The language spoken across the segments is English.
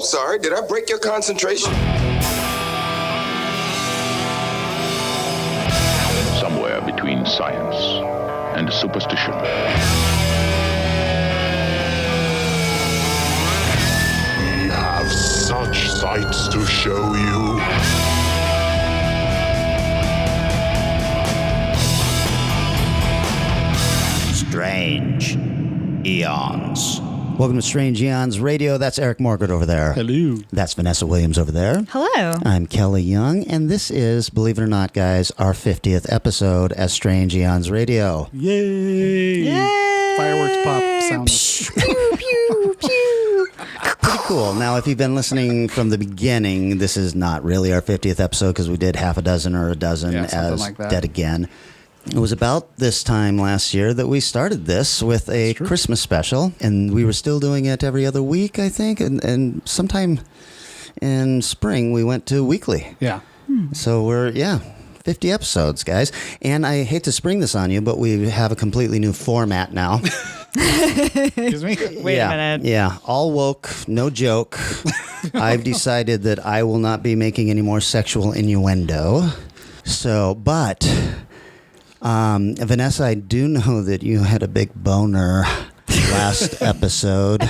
sorry. Did I break your concentration? Somewhere between science and superstition. We have such sights to show you. Strange Eons. Welcome to Strange Eons Radio. That's Eric Margaret over there. Hello. That's Vanessa Williams over there. Hello. I'm Kelly Young, and this is, believe it or not, guys, our 50th episode as Strange Eons Radio. Yay! Yay! Fireworks pop sounds. Pew, pew, pew. Pretty cool. Now, if you've been listening from the beginning, this is not really our 50th episode because we did half a dozen or a dozen as like that. Dead Again. It was about this time last year that we started this with a Christmas special, and we were still doing it every other week, I think, and sometime in spring we went to weekly. Yeah. So we're, 50 episodes, guys. And I hate to spring this on you, but we have a completely new format now. Excuse me? Wait a minute. Yeah, all woke, no joke. I've decided that I will not be making any more sexual innuendo. So, but... Vanessa, I do know that you had a big boner last episode.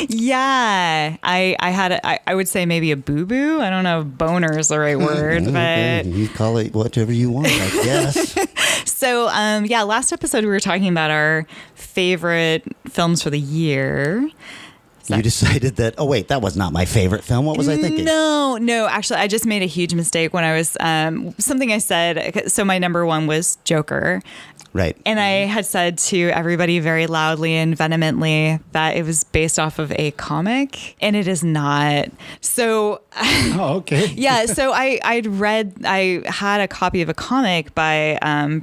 Yeah, I had I would say maybe a boo-boo. I don't know if boner is the right word, Okay, but you call it whatever you want, I guess. so last episode we were talking about our favorite films for the year. You decided that, oh wait, that was not my favorite film. What was I thinking? No, actually, I just made a huge mistake when I was, something I said, so my number one was Joker. Right. And I had said to everybody very loudly and vehemently that it was based off of a comic, and it is not. So, Oh, okay. yeah, so I had a copy of a comic by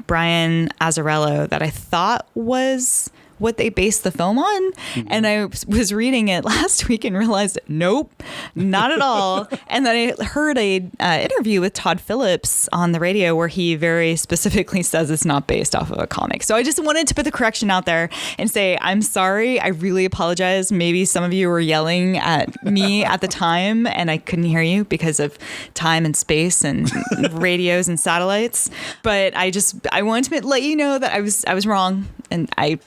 Brian Azzarello that I thought was what they based the film on. And I was reading it last week and realized, nope, not at all. And then I heard a interview with Todd Phillips on the radio where he very specifically says it's not based off of a comic. So I just wanted to put the correction out there and say, I'm sorry. I really apologize. Maybe some of you were yelling at me at the time and I couldn't hear you because of time and space and radios and satellites. But I wanted to let you know that I was wrong, and I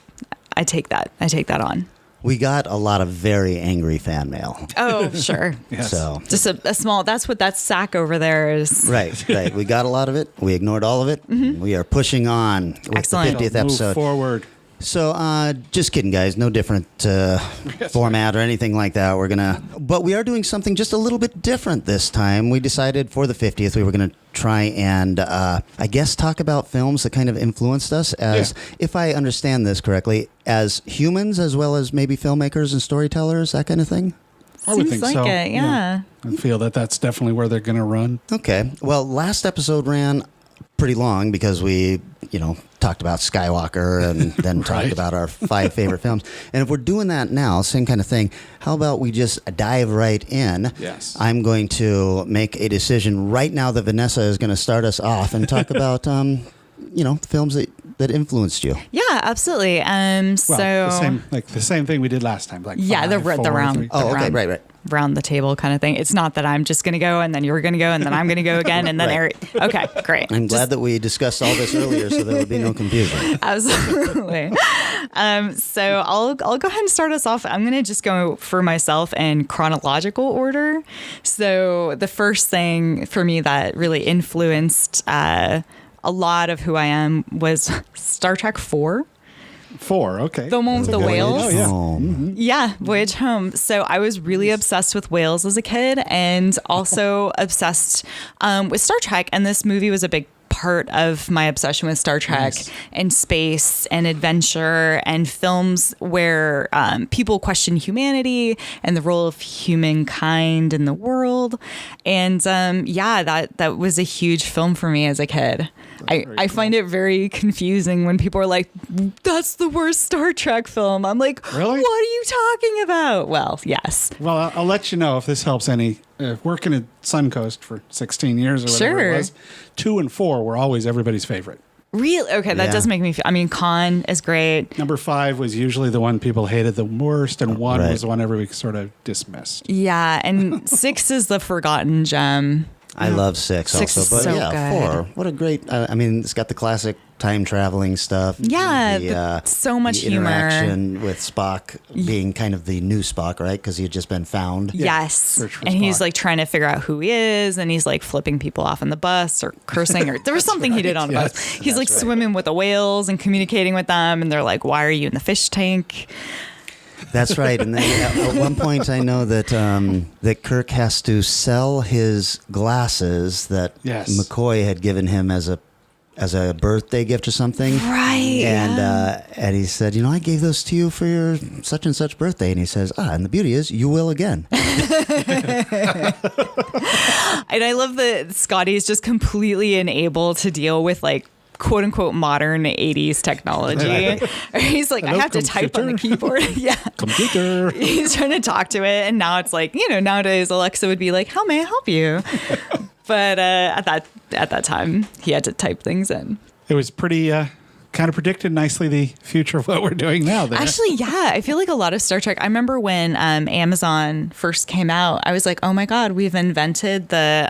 take that on. We got a lot of very angry fan mail. Oh, sure. Yes. So Just a small, that's what that sack over there is. Right. We got a lot of it. We ignored all of it. Mm-hmm. We are pushing on with Excellent. the 50th episode. Move forward. So, just kidding, guys. No different format or anything like that. But we are doing something just a little bit different this time. We decided for the 50th we were going to try and, I guess, talk about films that kind of influenced us as, if I understand this correctly, as humans as well as maybe filmmakers and storytellers, that kind of thing. I would Seems think like so. it, yeah. I feel that that's definitely where they're going to run. Okay. Well, last episode ran pretty long because we, talked about Skywalker and then talked about our 5 favorite films. And if we're doing that now, same kind of thing, how about we just dive right in? Yes. I'm going to make a decision right now that Vanessa is going to start us off and talk about, the films that influenced you. Yeah, absolutely. The same thing we did last time. Like Yeah, the 5, 4, round. 3. Oh, okay, round. right. Round the table kind of thing. It's not that I'm just going to go and then you're going to go and then I'm going to go again and then Right. Eric. Okay, great. I'm glad that we discussed all this earlier so there would be no confusion. Absolutely. So I'll go ahead and start us off. I'm going to just go for myself in chronological order. So the first thing for me that really influenced a lot of who I am was Star Trek 4. 4, okay. The one with the whales. Oh, yeah. Oh. Yeah, Voyage Home. So I was really obsessed with whales as a kid and also obsessed with Star Trek. And this movie was a big part of my obsession with Star Trek and space and adventure and films where people question humanity and the role of humankind in the world. And that was a huge film for me as a kid. I find it very confusing when people are like, that's the worst Star Trek film. I'm like, Really? What are you talking about? Well, yes. Well, I'll let you know if this helps any. Working at Suncoast for 16 years or whatever Sure. it was, 2 and 4 were always everybody's favorite. Really? Okay, that Yeah. does make me feel. I mean, Khan is great. Number 5 was usually the one people hated the worst, and 1 Right. was the one everybody sort of dismissed. Yeah, and 6 is the forgotten gem. I love 6 6 also, is but so yeah, good. 4. What a great! I mean, it's got the classic time traveling stuff. Yeah, so much the humor. interaction with Spock being kind of the new Spock, right? Because he had just been found. Yes. Search for And he's Spock. like trying to figure out who he is, and he's like flipping people off on the bus or cursing, or there was something he did on a Yes, bus. He's like swimming with the whales and communicating with them, and they're like, "Why are you in the fish tank?" That's right. And then at one point, I know that that Kirk has to sell his glasses that Yes. McCoy had given him as a birthday gift or something. Right. And he said, I gave those to you for your such and such birthday. And he says, and the beauty is, you will again. And I love that Scotty is just completely unable to deal with like quote unquote modern 80s technology. He's like, I Hello, have to type on the keyboard. Yeah. Computer. He's trying to talk to it. And now it's like, nowadays Alexa would be like, how may I help you? But at that time, he had to type things in. It was pretty kind of predicted nicely the future of what we're doing now. There. Actually, yeah, I feel like a lot of Star Trek. I remember when Amazon first came out, I was like, oh my God, we've invented the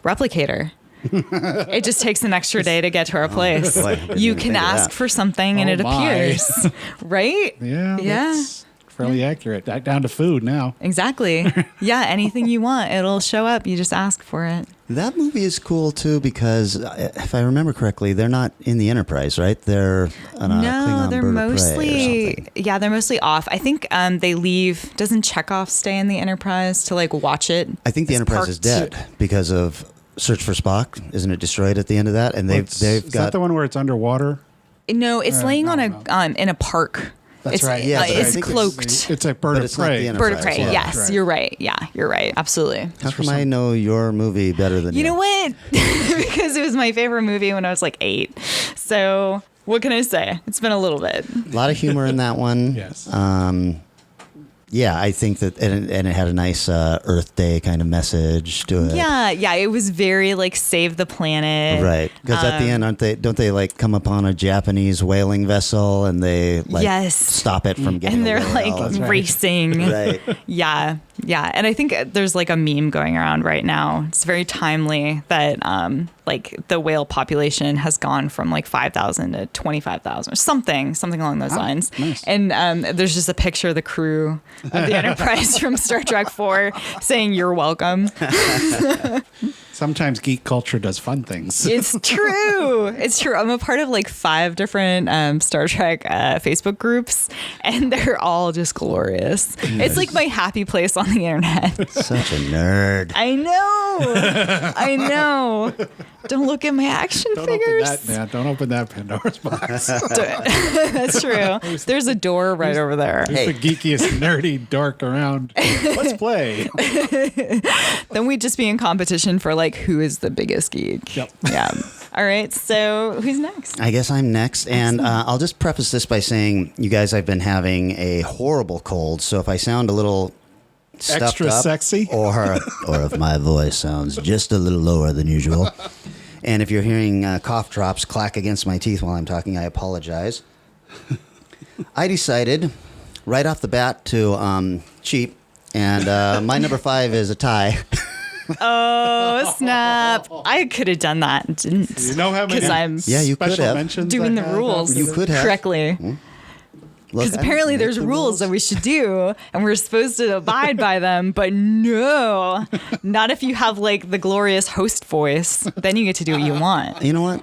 replicator. It just takes an extra day to get to our place. Boy, I didn't You even can think of ask that. for something and Oh it my. appears. Right? Yeah. Yeah. That's fairly accurate. Down to food now. Exactly. Yeah, anything you want, it'll show up. You just ask for it. That movie is cool, too, because if I remember correctly, they're not in the Enterprise, right? They're on a No, Klingon they're bird of prey or mostly something. they're mostly off. I think they leave. Doesn't Chekhov stay in the Enterprise to like watch it? I think the It's Enterprise is parked. dead because of Search for Spock. Isn't it destroyed at the end of that? And they've Is that got the one where it's underwater? No, it's laying on no. in a park. That's it's, right. Yeah, but I it's think cloaked. It's a bird But of it's not prey. the Bird of Enterprise, prey. yeah. Yes, Right. you're right. Yeah, you're right. Absolutely. How come I know your movie better than you? You know what? Because it was my favorite movie when I was like 8. So what can I say? It's been a little bit. A lot of humor in that one. Yes. Yeah, I think that, and it had a nice Earth Day kind of message to it. Yeah. It was very like save the planet. Right, because at the end, don't they like come upon a Japanese whaling vessel and they like Yes. stop it from getting And they're away? like racing. Right. Yeah. And I think there's like a meme going around right now. It's very timely that like the whale population has gone from like 5,000 to 25,000 or something along those lines. nice. And there's just a picture of the crew of the Enterprise from Star Trek 4 saying you're welcome. Sometimes geek culture does fun things. It's true. It's true. I'm a part of like 5 different Star Trek Facebook groups, and they're all just glorious. It's like my happy place on the internet. Such a nerd. I know. Don't look at my action Don't open figures. that, man. Don't open that Pandora's box. That's true. There's a door right over there. Who's the geekiest nerdy dork around? Let's play. Then we'd just be in competition for like who is the biggest geek. Yep. Yeah. All right. So who's next? I guess I'm next, and I'll just preface this by saying, you guys, I've been having a horrible cold, so if I sound a little stuffed Extra up, sexy? or if my voice sounds just a little lower than usual, and if you're hearing cough drops clack against my teeth while I'm talking, I apologize. I decided right off the bat to cheat, and my number 5 is a tie. Oh, snap. I could have done that. and Didn't. You know how many 'Cause I'm Yeah, you could special have. mentions doing I the had rules after You this? could have. correctly. Look, Because I apparently make there's the rules that we should do, and we're supposed to abide by them. But no, not if you have like the glorious host voice. Then you get to do what you want. You know what?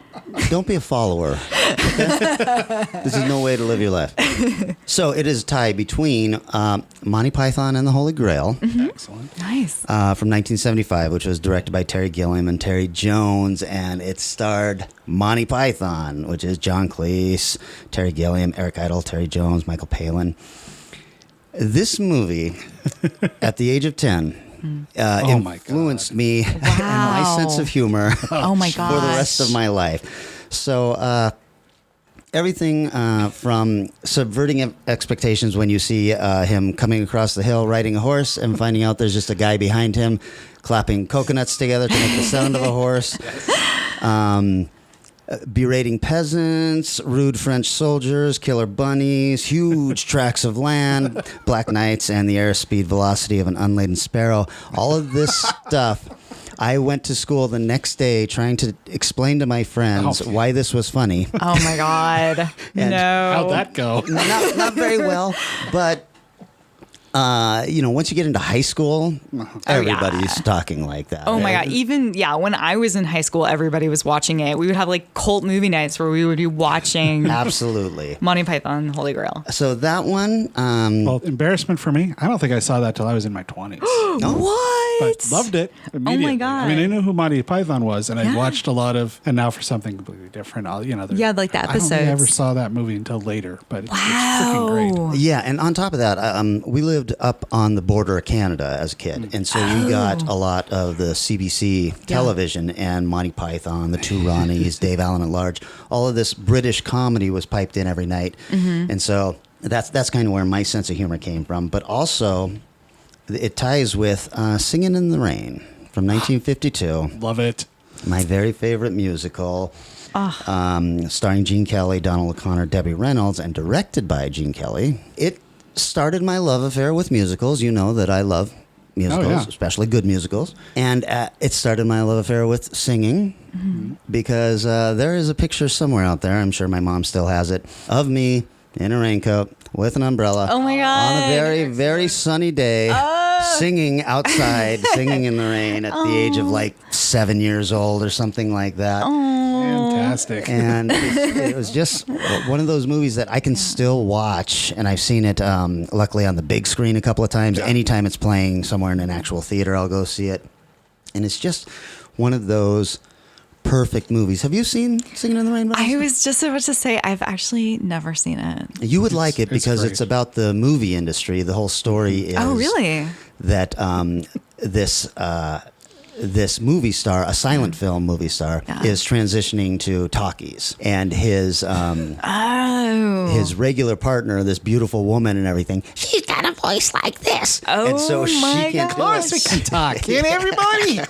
Don't be a follower. Okay? This is no way to live your life. So it is a tie between Monty Python and the Holy Grail Excellent. Nice. from 1975, which was directed by Terry Gilliam and Terry Jones, and it starred Monty Python, which is John Cleese, Terry Gilliam, Eric Idle, Terry Jones, Michael Palin. This movie, at the age of 10, Oh my influenced me and my sense of humor Oh my for the rest gosh. of my life. So everything from subverting expectations when you see him coming across the hill riding a horse and finding out there's just a guy behind him clapping coconuts together to make the sound of a horse. berating peasants, rude French soldiers, killer bunnies, huge tracts of land, black knights, and the airspeed velocity of an unladen sparrow. All of this stuff. I went to school the next day trying to explain to my friends why this was funny. Oh my God. And No. How'd that go? Not very well, but once you get into high school, everybody's talking like that. Oh my God. Even, when I was in high school, everybody was watching it. We would have like cult movie nights where we would be watching Absolutely. Monty Python, Holy Grail. So that one, Well, embarrassment for me. I don't think I saw that till I was in my 20s. What? But loved it immediately. God. I mean, I knew who Monty Python was, and I watched a lot of, and now for something completely different. Like the like the I don't think I episodes. ever saw that movie until later, but it's freaking great. yeah, and on top of that, we lived up on the border of Canada as a kid, and so we got a lot of the CBC television and Monty Python, the Two Ronnies, Dave Allen at Large. All of this British comedy was piped in every night, and so that's kind of where my sense of humor came from. But also, it ties with Singing in the Rain from 1952. Love it. My very favorite musical, starring Gene Kelly, Donald O'Connor, Debbie Reynolds, and directed by Gene Kelly. It started my love affair with musicals. You know that I love musicals, especially good musicals. And it started my love affair with singing because there is a picture somewhere out there, I'm sure my mom still has it, of me in a raincoat with an umbrella. Oh my God. On a very, very sunny day, singing outside, singing in the rain at the age of like 7 years old or something like that. Fantastic. And it was just one of those movies that I can still watch, and I've seen it luckily on the big screen a couple of times. Anytime it's playing somewhere in an actual theater, I'll go see it. And it's just one of those perfect movies. Have you seen Singing in the Rain? I was just about to say, I've actually never seen it. You would like it it's because great. it's about the movie industry. The whole story is really? that this movie star, a silent film movie star, is transitioning to talkies, and his regular partner, this beautiful woman and everything, she's got a voice like this, and so she can't. Of course we can talk. Can't everybody?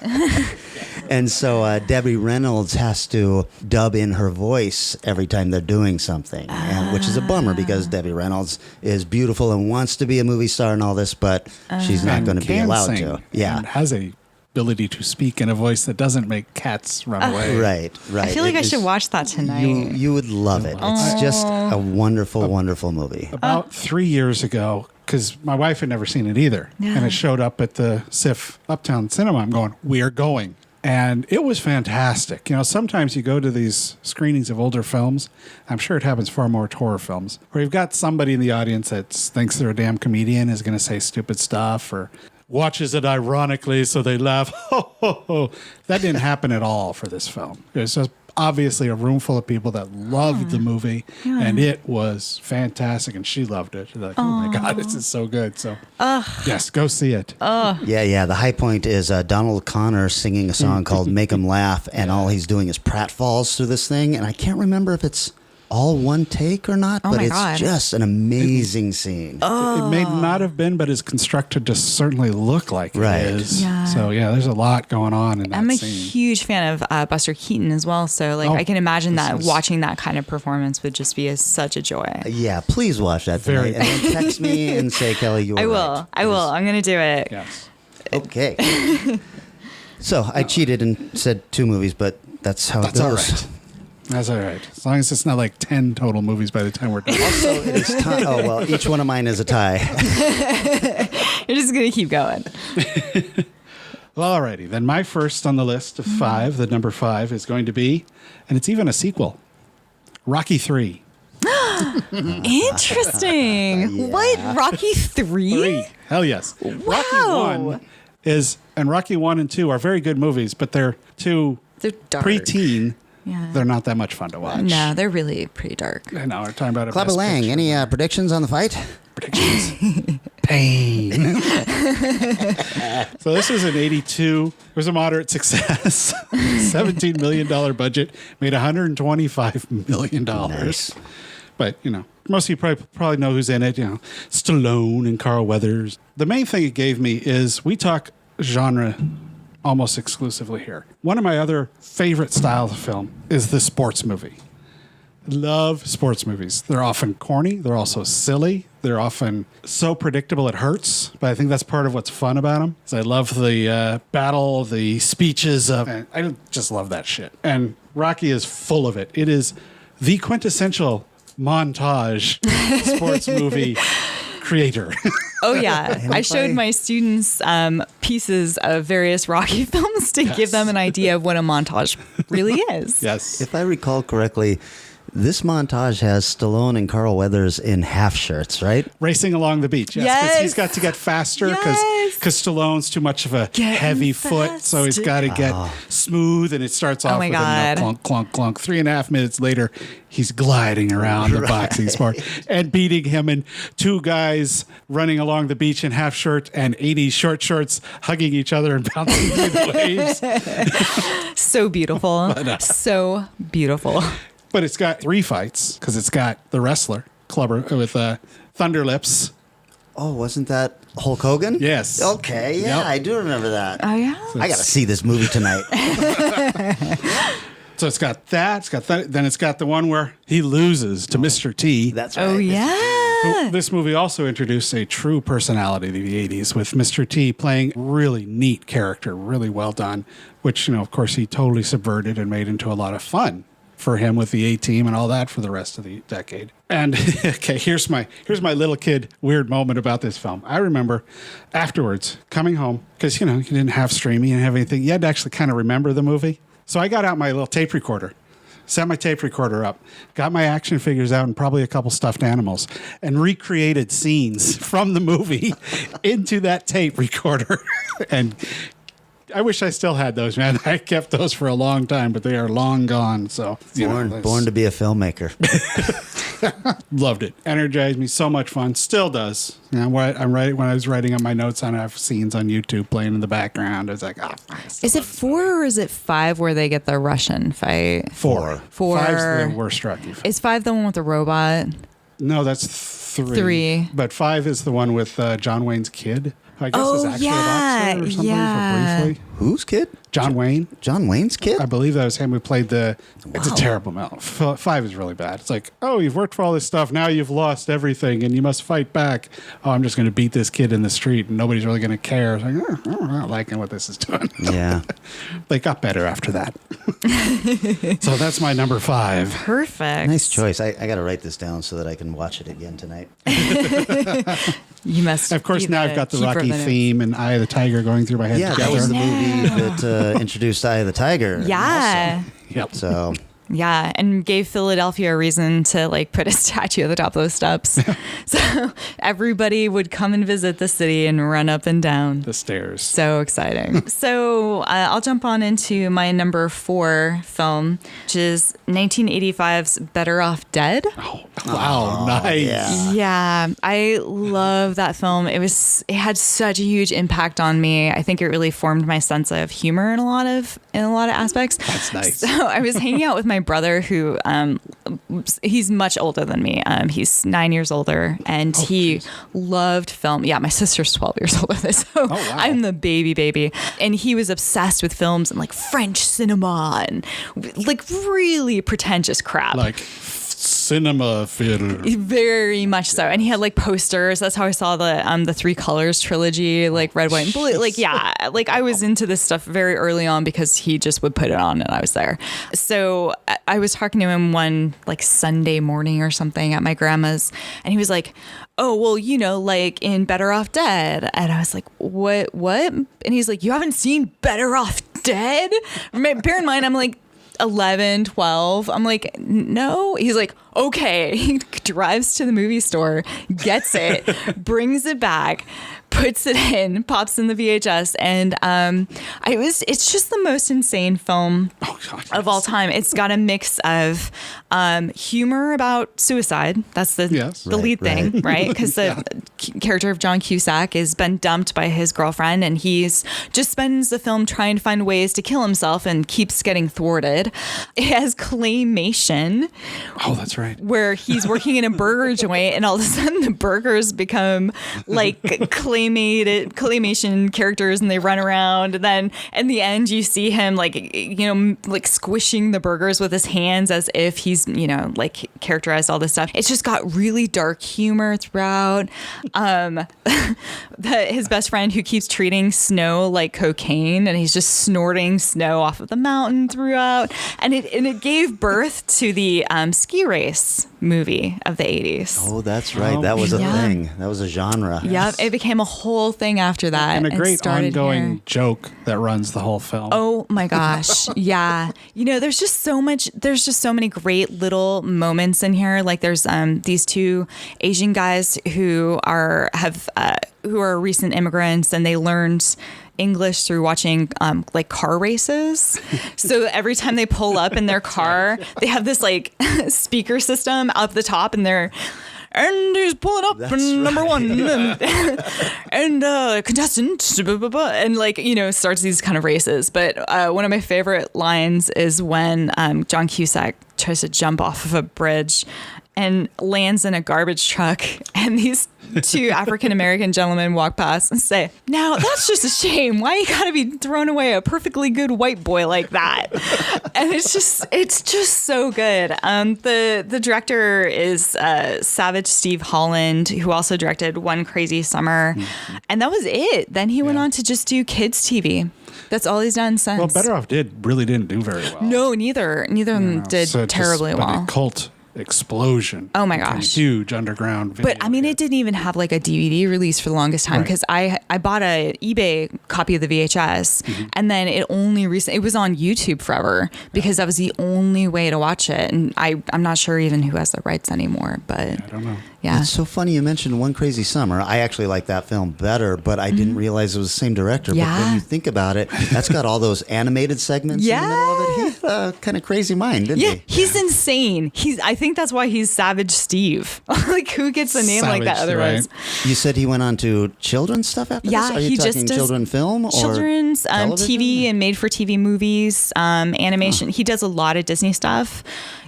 And so Debbie Reynolds has to dub in her voice every time they're doing something, which is a bummer because Debbie Reynolds is beautiful and wants to be a movie star and all this, but she's not going to be allowed to. Yeah, and has a ability to speak in a voice that doesn't make cats run away. Right. I feel like I should watch that tonight. You would love it. It's just a wonderful, wonderful movie. About 3 years ago, because my wife had never seen it either, and it showed up at the SIF Uptown Cinema. I'm going, we are going. And it was fantastic. You know, sometimes you go to these screenings of older films. I'm sure it happens far more with horror films, where you've got somebody in the audience that thinks they're a damn comedian, is going to say stupid stuff, or watches it ironically so they laugh. Ho, ho, ho. That didn't happen at all for this film. It was just obviously a room full of people that loved the movie, and it was fantastic, and she loved it. She's like, oh my God, this is so good. So, yes, go see it. Yeah. The high point is Donald O'Connor singing a song called Make 'Em Laugh, and all he's doing is pratfalls through this thing, and I can't remember if it's all one take or not, but my it's God. just an amazing scene. It may not have been, but is constructed to certainly look like Right. it is. Yeah. So, there's a lot going on in that I'm a scene. huge fan of Buster Keaton as well, so I can imagine that watching that kind of performance would just be such a joy. Yeah, please watch that Very tonight, and then text me and say, Kelly, you were I will. right. I will. I'm going to do it. Yes. Okay. So I cheated and said 2 movies, but that's how That's it all goes. right. That's all right. As long as it's not like 10 total movies by the time we're done. Also, it is tie. Oh, well, each one of mine is a tie. You're just going to keep going. Well, alrighty. Then my first on the list of 5, the number 5, is going to be, and it's even a sequel, Rocky 3. Interesting. What? Rocky 3? Hell yes. Rocky 1 is, and Rocky 1 and 2 are very good movies, but they're too They're dark. preteen. Yeah. They're not that much fun to watch. No, they're really pretty dark. I know. We're talking about a Clubber Best Lang, Picture. any predictions on the fight? Predictions. Pain. So this was an 82. It was a moderate success. $17 million budget. Made $125 million. Nice. But, most of you probably know who's in it. Stallone and Carl Weathers. The main thing it gave me is we talk genre almost exclusively here. One of my other favorite styles of film is the sports movie. Love sports movies. They're often corny. They're also silly. They're often so predictable it hurts. But I think that's part of what's fun about them. Is I love the battle, the speeches of. And I just love that shit. And Rocky is full of it. It is the quintessential montage sports movie creator. Oh yeah, I showed my students pieces of various Rocky films to give them an idea of what a montage really is. Yes. If I recall correctly, this montage has Stallone and Carl Weathers in half shirts, right? Racing along the beach. Yes. 'Cause Yes. he's got to get faster because Yes. Stallone's too much of a Getting heavy foot. So he's got to get smooth, and it starts off my with God. a clunk, clunk, clunk. 3.5 minutes later, he's gliding around the boxing sport and beating him, and two guys running along the beach in half shirt and 80s short shorts hugging each other and bouncing through the waves. So beautiful. So beautiful. But it's got 3 fights because it's got the wrestler, Clubber, with Thunder Lips. Oh, wasn't that Hulk Hogan? Yes. Okay, yeah, Yep. I do remember that. Oh yeah. I got to see this movie tonight. So it's got that. Then it's got the one where he loses to Mr. T. That's right. Oh yeah. This movie also introduced a true personality to the 80s with Mr. T playing really neat character, really well done, which, of course, he totally subverted and made into a lot of fun for him with the A-Team and all that for the rest of the decade. And okay, here's my little kid weird moment about this film. I remember afterwards coming home because, you didn't have streaming and have anything. You had to actually kind of remember the movie. So I got out my little tape recorder, set my tape recorder up, got my action figures out and probably a couple stuffed animals, and recreated scenes from the movie into that tape recorder. And I wish I still had those, man. I kept those for a long time, but they are long gone. So Born to be a filmmaker. loved it. Energized me. So much fun. Still does. I'm right when I was writing up my notes on, I have scenes on YouTube playing in the background. I was like, Is it 4 or is it 5 where they get the Russian fight? 4. 4. 5's the worst Rocky film. Is 5 the one with the robot? No, that's 3. 3. But 5 is the one with John Wayne's kid. I guess Oh, is actually yeah, a boxer or something yeah. for briefly. Whose kid? John Wayne. John Wayne's kid? I believe that was him who played the. It's a terrible film. 5 is really bad. It's like, oh, you've worked for all this stuff. Now you've lost everything and you must fight back. Oh, I'm just going to beat this kid in the street and nobody's really going to care. It's like, I'm not liking what this is doing. Yeah. They got better after that. So that's my number 5. Perfect. Nice choice. I got to write this down so that I can watch it again tonight. You must. Of course, be now I've got the keeper of Rocky notes. theme and Eye of the Tiger going through my head Yeah, together. that was the movie that introduced Eye of the Tiger. Yeah. Yep. So Yeah, and gave Philadelphia a reason to put a statue at the top of those steps. So everybody would come and visit the city and run up and down. The stairs. So exciting. So I'll jump on into my number 4 film, which is 1985's Better Off Dead. Wow, nice. yeah. Yeah, I love that film. It had such a huge impact on me. I think it really formed my sense of humor in a lot of aspects. That's nice. So I was hanging out with my brother, who he's much older than me. He's 9 years older, and he loved film. Yeah, my sister's 12 years older than this, so wow. I'm the baby. And he was obsessed with films and French cinema and really pretentious crap. Like cinema theater. Very much so. And he had posters. That's how I saw the 3 Colors trilogy, red, white, and blue. I was into this stuff very early on because he just would put it on and I was there. So I was talking to him one Sunday morning or something at my grandma's, and he was like, oh, well, in Better Off Dead. And I was like, what? And he's like, you haven't seen Better Off Dead? Bear in mind, I'm 11, 12. I'm like, no. He's like, okay. He drives to the movie store, gets it, brings it back, puts it in, pops in the VHS, and it's just the most insane film of all time. It's got a mix of humor about suicide. That's the lead thing, right? Because the character of John Cusack has been dumped by his girlfriend, and he's just spends the film trying to find ways to kill himself and keeps getting thwarted. It has claymation. Oh, that's right. right. Where he's working in a burger joint, and all of a sudden the burgers become like claymation characters, and they run around. And then in the end, you see him like squishing the burgers with his hands as if he's like characterized all this stuff. It's just got really dark humor throughout. His best friend who keeps treating snow like cocaine, and he's just snorting snow off of the mountain throughout, and it gave birth to the ski race movie of the 80s. Oh, that's right. That was a thing. That was a genre. Yep, it became a whole thing after that, and a great started ongoing here. joke that runs the whole film. Oh my gosh. Yeah. There's just so many great little moments in here. Like there's these two Asian guys who are recent immigrants, and they learned English through watching like car races. So every time they pull up in their car, they have this like speaker system up the top, and and he's pulling up and number one and contestant blah, blah, blah, and like starts these kind of races. But one of my favorite lines is when John Cusack tries to jump off of a bridge and lands in a garbage truck, and these two African-American gentlemen walk past and say, "Now that's just a shame. Why you gotta be throwing away a perfectly good white boy like that?" And it's just so good. The director is Savage Steve Holland, who also directed One Crazy Summer, and that was it. Then he went on to just do kids TV. That's all he's done since. Well, Better Off really didn't do very well. No, neither of them did terribly well. A cult explosion. Oh my gosh. Huge underground video. But I mean, it didn't even have like a DVD release for the longest time, because I bought a eBay copy of the VHS, and then it was on YouTube forever, because that was the only way to watch it. And I'm not sure even who has the rights anymore, but I don't know. Yeah. It's so funny you mentioned One Crazy Summer. I actually like that film better, but I didn't realize it was the same director. Yeah. But when you think about it, that's got all those animated segments in the middle of it. He had a kind of crazy mind, didn't he? He's insane. I think that's why he's Savage Steve. Like, who gets a name like that Savage, otherwise? right. You said he went on to children's stuff after Yeah, this? Are you he talking just does children film or children's television? TV and made-for-TV movies, animation. He does a lot of Disney stuff.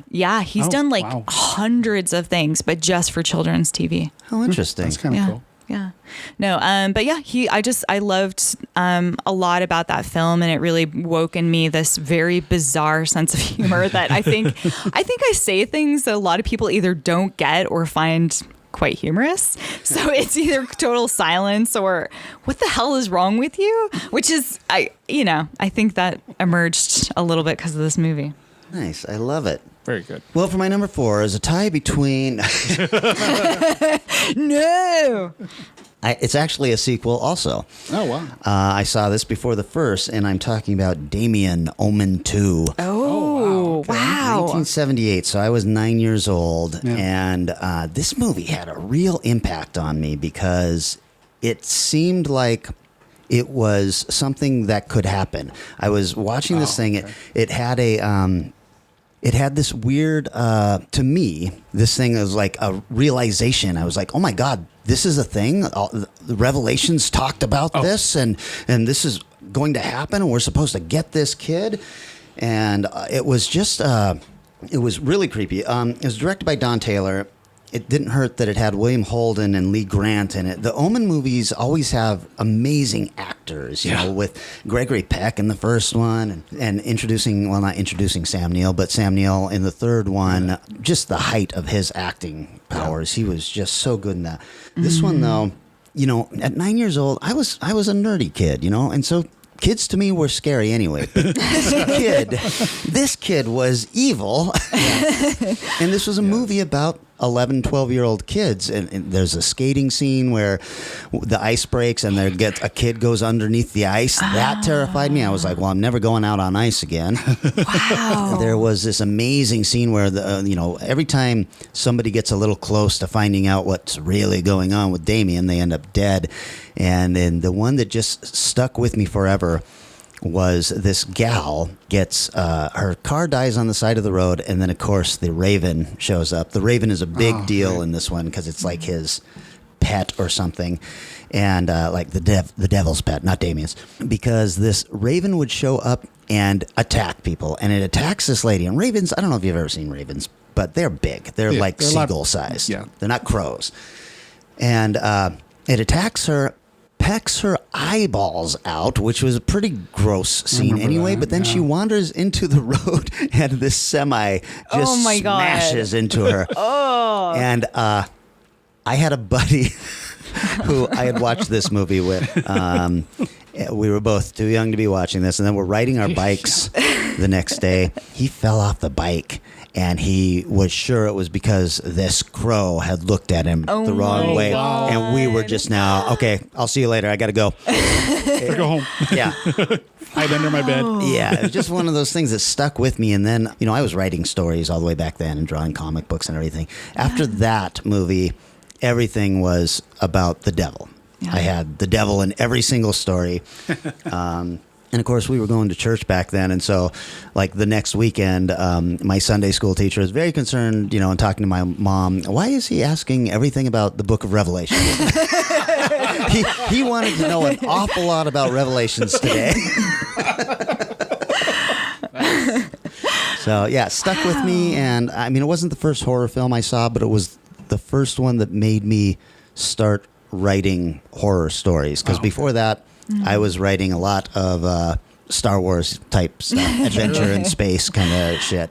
Yeah, he's done like hundreds of things, but just for children's TV. Oh, interesting. That's kind of cool. Yeah. No, but yeah, I loved a lot about that film, and it really woke in me this very bizarre sense of humor that I think I say things that a lot of people either don't get or find quite humorous. So it's either total silence or what the hell is wrong with you? Which is, I think that emerged a little bit because of this movie. Nice. I love it. Very good. Well, for my number 4 is a tie between... No! It's actually a sequel also. Oh, wow. I saw this before the first, and I'm talking about Damien, Omen 2. Oh, wow. 1978, so I was 9 years old, Yeah. and this movie had a real impact on me because it seemed like it was something that could happen. I was watching this thing. Okay. It had a... It had this weird, to me, this thing was like a realization. I was like, oh my God, this is a thing. The Revelations talked about this, and this is going to happen, and we're supposed to get this kid. And it was just, it was really creepy. It was directed by Don Taylor. It didn't hurt that it had William Holden and Lee Grant in it. The Omen movies always have amazing actors, you know, with Gregory Peck in the first one and not introducing Sam Neill, but Sam Neill in the third one. Just the height of his acting powers. He was just so good in that. This one, though, at 9 years old, I was a nerdy kid, and so kids to me were scary anyway. But this kid was evil. And this was a movie about 11, 12-year-old kids. And there's a skating scene where the ice breaks and a kid goes underneath the ice. That terrified me. I was like, well, I'm never going out on ice again. Wow. There was this amazing scene where, every time somebody gets a little close to finding out what's really going on with Damien, they end up dead. And then the one that just stuck with me forever was this gal gets her car dies on the side of the road, and then of course the Raven shows up. The Raven is a big deal in this one because it's like his pet or something, and like the devil's pet, not Damien's, because this Raven would show up and attack people, and it attacks this lady. And ravens, I don't know if you've ever seen ravens, but they're big. They're Yeah, like they're a lot- seagull size. yeah. They're not crows. And it attacks her, pecks her eyeballs out, which was a pretty gross scene remember anyway. that, But then she wanders into the road, and this semi just Oh my God. smashes into her. And I had a buddy who I had watched this movie with. We were both too young to be watching this, and then we're riding our bikes the next day. He fell off the bike, and he was sure it was because this crow had looked at him the wrong my way. God. And we were just now, okay, I'll see you later. I got to go. Better go home. Yeah. Hide under my bed. Yeah, it was just one of those things that stuck with me. And then, I was writing stories all the way back then and drawing comic books and everything. After that movie, everything was about the devil. I had the devil in every single story. And of course, we were going to church back then. And so, like, the next weekend, my Sunday school teacher was very concerned, and talking to my mom, why is he asking everything about the book of Revelation? he wanted to know an awful lot about Revelations today. So, yeah, it stuck with me. And, I mean, it wasn't the first horror film I saw, but it was the first one that made me start writing horror stories. Because before that, I was writing a lot of Star Wars type stuff, adventure in space kind of shit.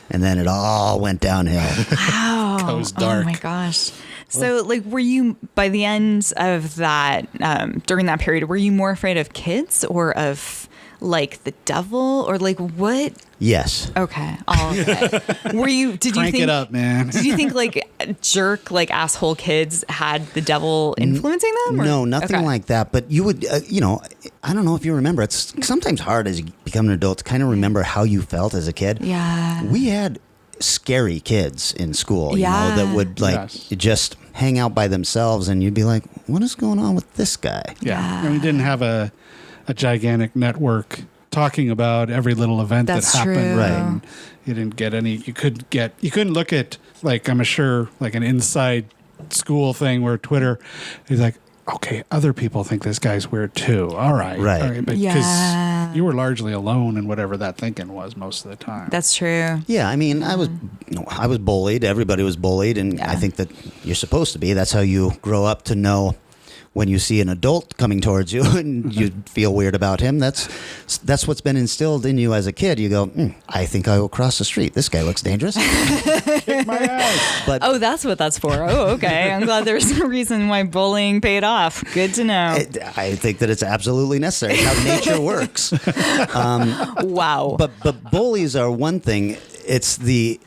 And then it all went downhill. Wow. Goes dark. Oh my gosh. So, like, were you, by the end of that, during that period, were you more afraid of kids or of, like, the devil? Or, like, what? Yes. Okay. Oh, okay. Did you Crank think, it up, man. Did you think, like, jerk, like, asshole kids had the devil influencing them? Or? No, nothing Okay. like that. But you would, I don't know if you remember. It's sometimes hard as you become an adult to kind of remember how you felt as a kid. Yeah. We had scary kids in school, Yeah. that would, like, Yes. just hang out by themselves, and you'd be like, what is going on with this guy? Yeah. And we didn't have a gigantic network talking about every little event That's that happened. true. Right. And you didn't get any, you couldn't look at, like, I'm sure, like an inside school thing where Twitter is like, okay, other people think this guy's weird too. All right. Right. All right. But Yeah. because you were largely alone in whatever that thinking was most of the time. That's true. Yeah, I mean, I was bullied. Everybody was bullied, and Yeah. I think that you're supposed to be. That's how you grow up to know when you see an adult coming towards you and you feel weird about him. That's what's been instilled in you as a kid. You go, I think I will cross the street. This guy looks dangerous. Kick my ass. But Oh, that's what that's for. Oh, okay. I'm glad there's a reason why bullying paid off. Good to know. I think that it's absolutely necessary. It's how nature works. Wow. But bullies are one thing. It's the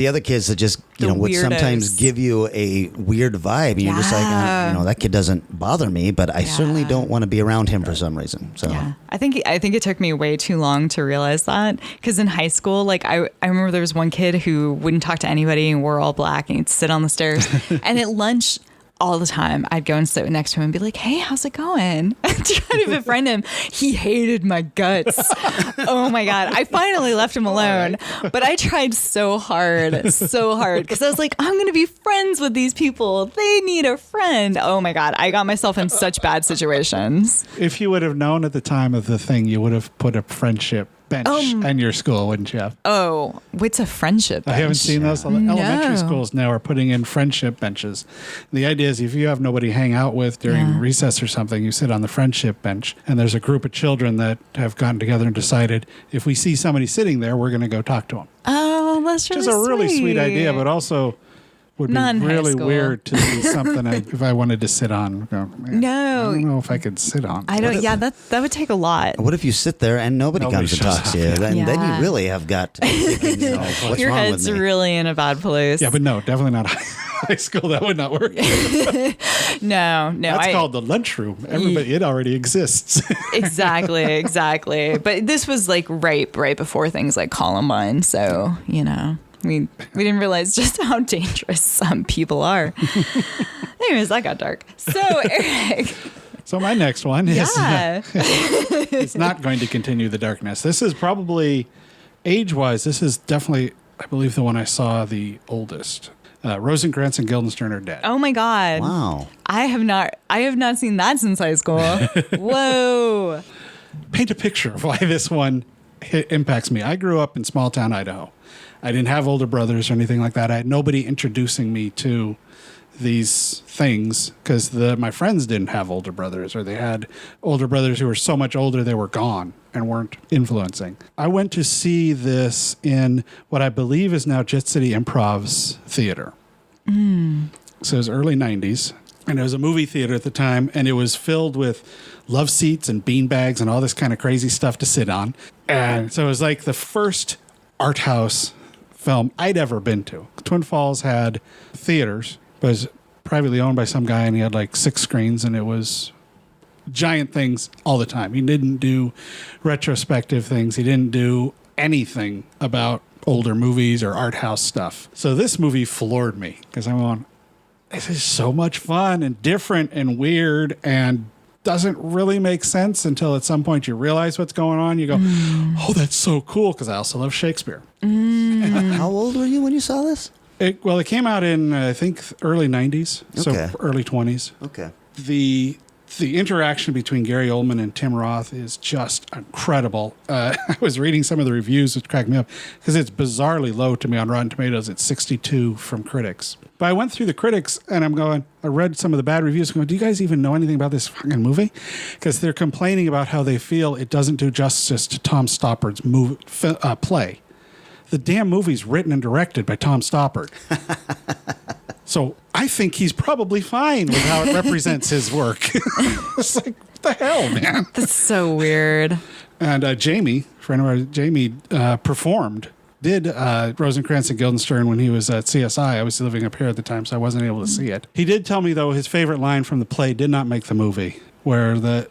other kids that just The would sometimes weirdos. give you a weird vibe, and you're just like, Yeah. that kid doesn't bother me, but I certainly Yeah. don't want to be around him for some reason. So Yeah, I think it took me way too long to realize that, because in high school, like I remember there was one kid who wouldn't talk to anybody and wore all black and he'd sit on the stairs, and at lunch all the time I'd go and sit next to him and be like, hey, how's it going? Try to befriend him. He hated my guts. Oh my God. I finally left him alone, but I tried so hard because I was like, I'm going to be friends with these people. They need a friend. Oh my God. I got myself in such bad situations. If you would have known at the time of the thing, you would have put a friendship bench in your school, wouldn't you have? Oh, what's a friendship bench? I haven't seen those. Elementary schools now are putting in friendship benches. The idea is if you have nobody to hang out with during recess or something, you sit on the friendship bench, and there's a group of children that have gotten together and decided if we see somebody sitting there, we're going to go talk to them. Oh, that's really Which is a really sweet idea, but also would be Not in high really school. weird to be something if I wanted to sit on. Go, "Man, No. I don't know if I could sit on. I don't. Yeah, that would take a lot. what if you sit there and nobody Nobody comes and shows talks up, to you? yeah. Then Yeah. you really have got to be thinking, what's Your wrong head's with me? really in a bad place. Yeah, but no, definitely not high school. That would not work. no. That's called the lunchroom. Everybody, it already exists. exactly. But this was like right before things like Columbine, so we didn't realize just how dangerous some people are. Anyways, that got dark. So Eric, So my next one is yeah, it's not going to continue the darkness. This is probably age-wise. This is definitely, I believe, the one I saw the oldest. Rosencrantz and Guildenstern are dead. oh my God, Wow. I have not seen that since high school. Whoa. Paint a picture of why this one impacts me. I grew up in small town Idaho. I didn't have older brothers or anything like that. I had nobody introducing me to these things because my friends didn't have older brothers, or they had older brothers who were so much older they were gone and weren't influencing. I went to see this in what I believe is now Jet City Improv's theater. So it was early 90s, and it was a movie theater at the time, and it was filled with love seats and beanbags and all this kind of crazy stuff to sit on. And so it was like the first art house film I'd ever been to. Twin Falls had theaters, but it was privately owned by some guy, and he had like 6 screens, and it was giant things all the time. He didn't do retrospective things. He didn't do anything about older movies or art house stuff. So this movie floored me because I'm going, this is so much fun and different and weird and doesn't really make sense until at some point you realize what's going on. You go, oh, that's so cool, because I also love Shakespeare. How old were you when you saw this? It came out in, I think, early 90s, Okay. so early 20s. Okay. The interaction between Gary Oldman and Tim Roth is just incredible. I was reading some of the reviews, which cracked me up, because it's bizarrely low to me on Rotten Tomatoes. It's 62 from critics. But I went through the critics, and I read some of the bad reviews, going, do you guys even know anything about this fucking movie? Because they're complaining about how they feel it doesn't do justice to Tom Stoppard's play. The damn movie's written and directed by Tom Stoppard. So I think he's probably fine with how it represents his work. It's like, what the hell, man? That's so weird. And Jamie, friend of ours, did Rosencrantz and Guildenstern when he was at CSI. I was living up here at the time, so I wasn't able to see it. He did tell me, though, his favorite line from the play did not make the movie, where the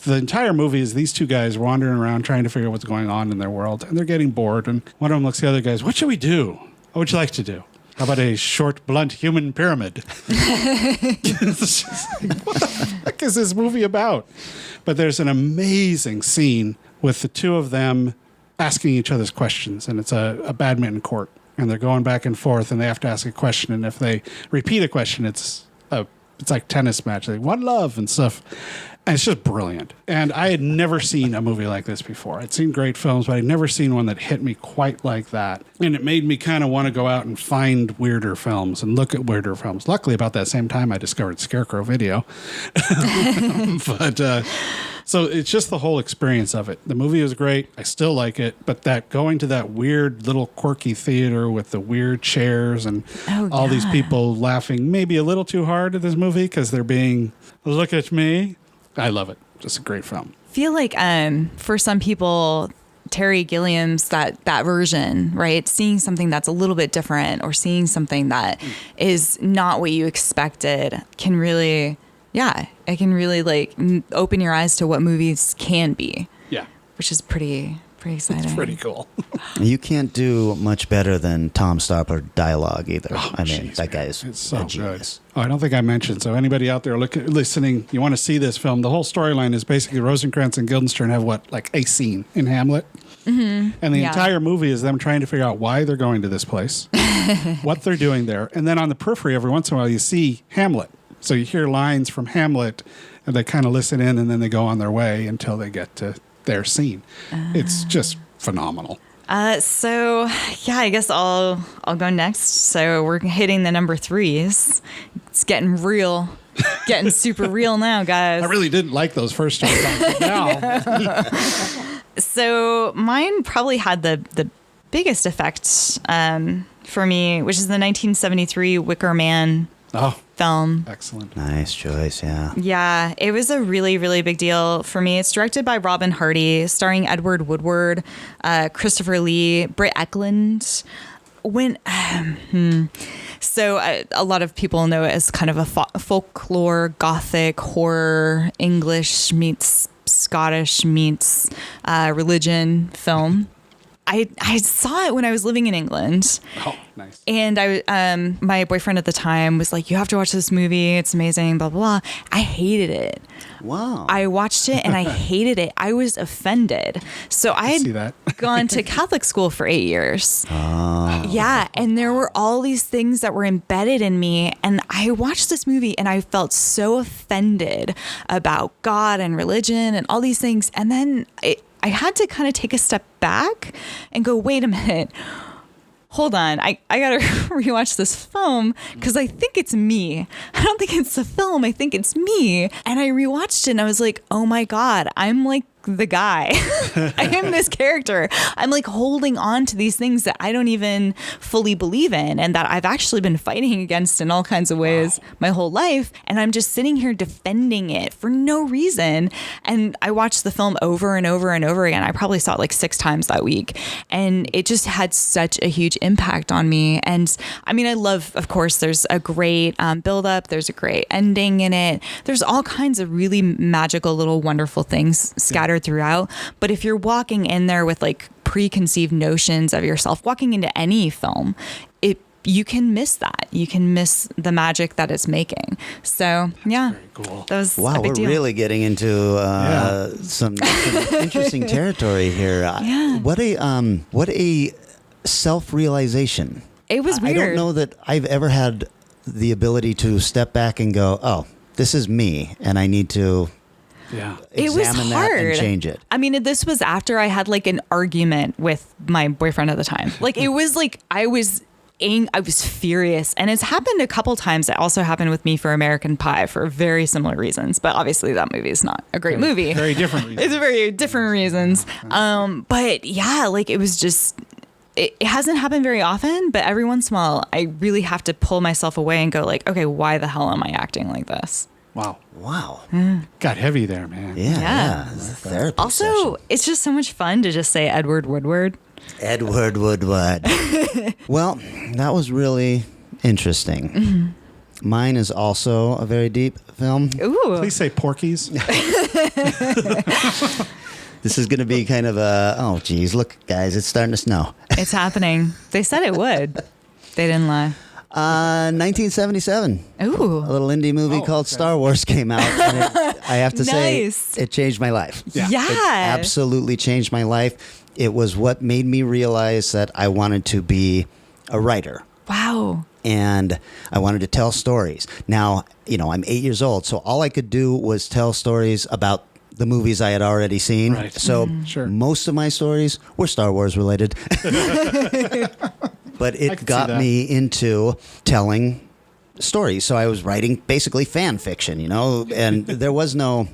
entire movie is these two guys wandering around trying to figure out what's going on in their world, and they're getting bored, and one of them looks at the other guys, what should we do? What would you like to do? How about a short, blunt human pyramid? It's just like, what the fuck is this movie about? But there's an amazing scene with the two of them asking each other's questions, and it's a badminton court, and they're going back and forth, and they have to ask a question, and if they repeat a question, it's like tennis match, like one love and stuff. And it's just brilliant. And I had never seen a movie like this before. I'd seen great films, but I'd never seen one that hit me quite like that. And it made me kind of want to go out and find weirder films and look at weirder films. Luckily, about that same time, I discovered Scarecrow Video. So it's just the whole experience of it. The movie is great. I still like it. But that going to that weird little quirky theater with the weird chairs and all these people laughing maybe a little too hard at this movie because they're being, look at me. I love it. Just a great film. I feel like for some people, Terry Gilliam's that version, right? Seeing something that's a little bit different or seeing something that is not what you expected can really, it can really like open your eyes to what movies can be. Yeah. Which is pretty exciting. It's pretty cool. You can't do much better than Tom Stoppard dialogue either. Jeez, that guy is it's so a genius. good. I don't think I mentioned. So anybody out there listening, you want to see this film? The whole storyline is basically Rosencrantz and Guildenstern have a scene in Hamlet, and the entire movie is them trying to figure out why they're going to this place, what they're doing there, and then on the periphery, every once in a while, you see Hamlet. So you hear lines from Hamlet, and they kind of listen in, and then they go on their way until they get to their scene. It's just phenomenal. So I guess I'll go next. So we're hitting the number 3s. It's getting real, getting super real now, guys. I really didn't like those first two songs, but now. So mine probably had the biggest effect for me, which is the 1973 Wicker Man film. Excellent. Nice choice, yeah. Yeah, it was a really, really big deal for me. It's directed by Robin Hardy, starring Edward Woodward, Christopher Lee, Britt Eklund. So a lot of people know it as kind of a folklore, gothic, horror, English meets Scottish meets religion film. I saw it when I was living in England. Oh, nice. And my boyfriend at the time was like, you have to watch this movie. It's amazing, blah, blah, blah. I hated it. Wow. I watched it and I hated it. I was offended. So I had gone to Catholic school for 8 years. Yeah. And there were all these things that were embedded in me. And I watched this movie and I felt so offended about God and religion and all these things. And then I had to kind of take a step back and go, wait a minute. hold on, I gotta rewatch this film because I think it's me. I don't think it's the film. I think it's me. And I rewatched it and I was like, oh my God, I'm like the guy. I am this character. I'm like holding on to these things that I don't even fully believe in and that I've actually been fighting against in all kinds of ways my whole life. And I'm just sitting here defending it for no reason. And I watched the film over and over and over again. I probably saw it like 6 times that week. And it just had such a huge impact on me. And I mean, I love, of course, there's a great build-up. There's a great ending in it. There's all kinds of really magical little wonderful things scattered throughout. But if you're walking in there with like preconceived notions of yourself, walking into any film, you can miss that. You can miss the magic that it's making. So yeah, very cool. That was Wow, a big we're deal. really getting into some interesting territory here. Yeah. What a self-realization. It was weird. I don't know that I've ever had the ability to step back and go, oh, this is me, and I need to It was examine that hard. and change it. I mean, this was after I had like an argument with my boyfriend at the time. Like it was like I was furious, and it's happened a couple times. It also happened with me for American Pie for very similar reasons, but obviously that movie is not a great movie. Very different reasons. It's very different reasons. But yeah, like it was just. It hasn't happened very often, but every once in a while, I really have to pull myself away and go like, okay, why the hell am I acting like this? Wow. Got heavy there, man. Yeah. It's a therapy Also, session. it's just so much fun to just say Edward Woodward. Edward Woodward. Well, that was really interesting. Mm-hmm. Mine is also a very deep film. Ooh. Please say Porky's. This is going to be kind of a, oh, geez, look, guys, it's starting to snow. It's happening. They said it would. They didn't lie. 1977. Ooh. A little indie movie called Star Wars came out. And I have to Nice. say, it changed my life. Yeah. It absolutely changed my life. It was what made me realize that I wanted to be a writer. Wow. And I wanted to tell stories. Now, I'm 8 years old, so all I could do was tell stories about the movies I had already seen. Right. So Sure. most of my stories were Star Wars related. But I it can see got that. me into telling stories. So I was writing basically fan fiction, and there was no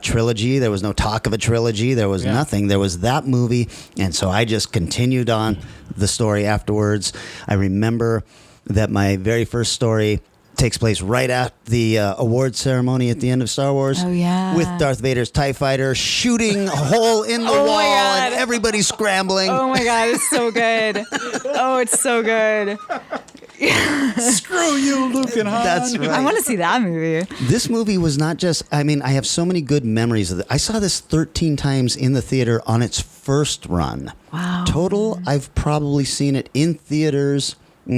trilogy. There was no talk of a trilogy. There was nothing. There was that movie. And so I just continued on the story afterwards. I remember that my very first story takes place right at the award ceremony at the end of Star Wars. Oh, yeah. With Darth Vader's TIE fighter shooting a hole in the Oh, my wall God. and everybody scrambling. Oh my God, it's so good. Oh, it's so good. Screw you, Luke and Han. That's right. I want to see that movie. This movie was not just, I have so many good memories of it. I saw this 13 times in the theater on its first run. Wow. Total, I've probably seen it in theaters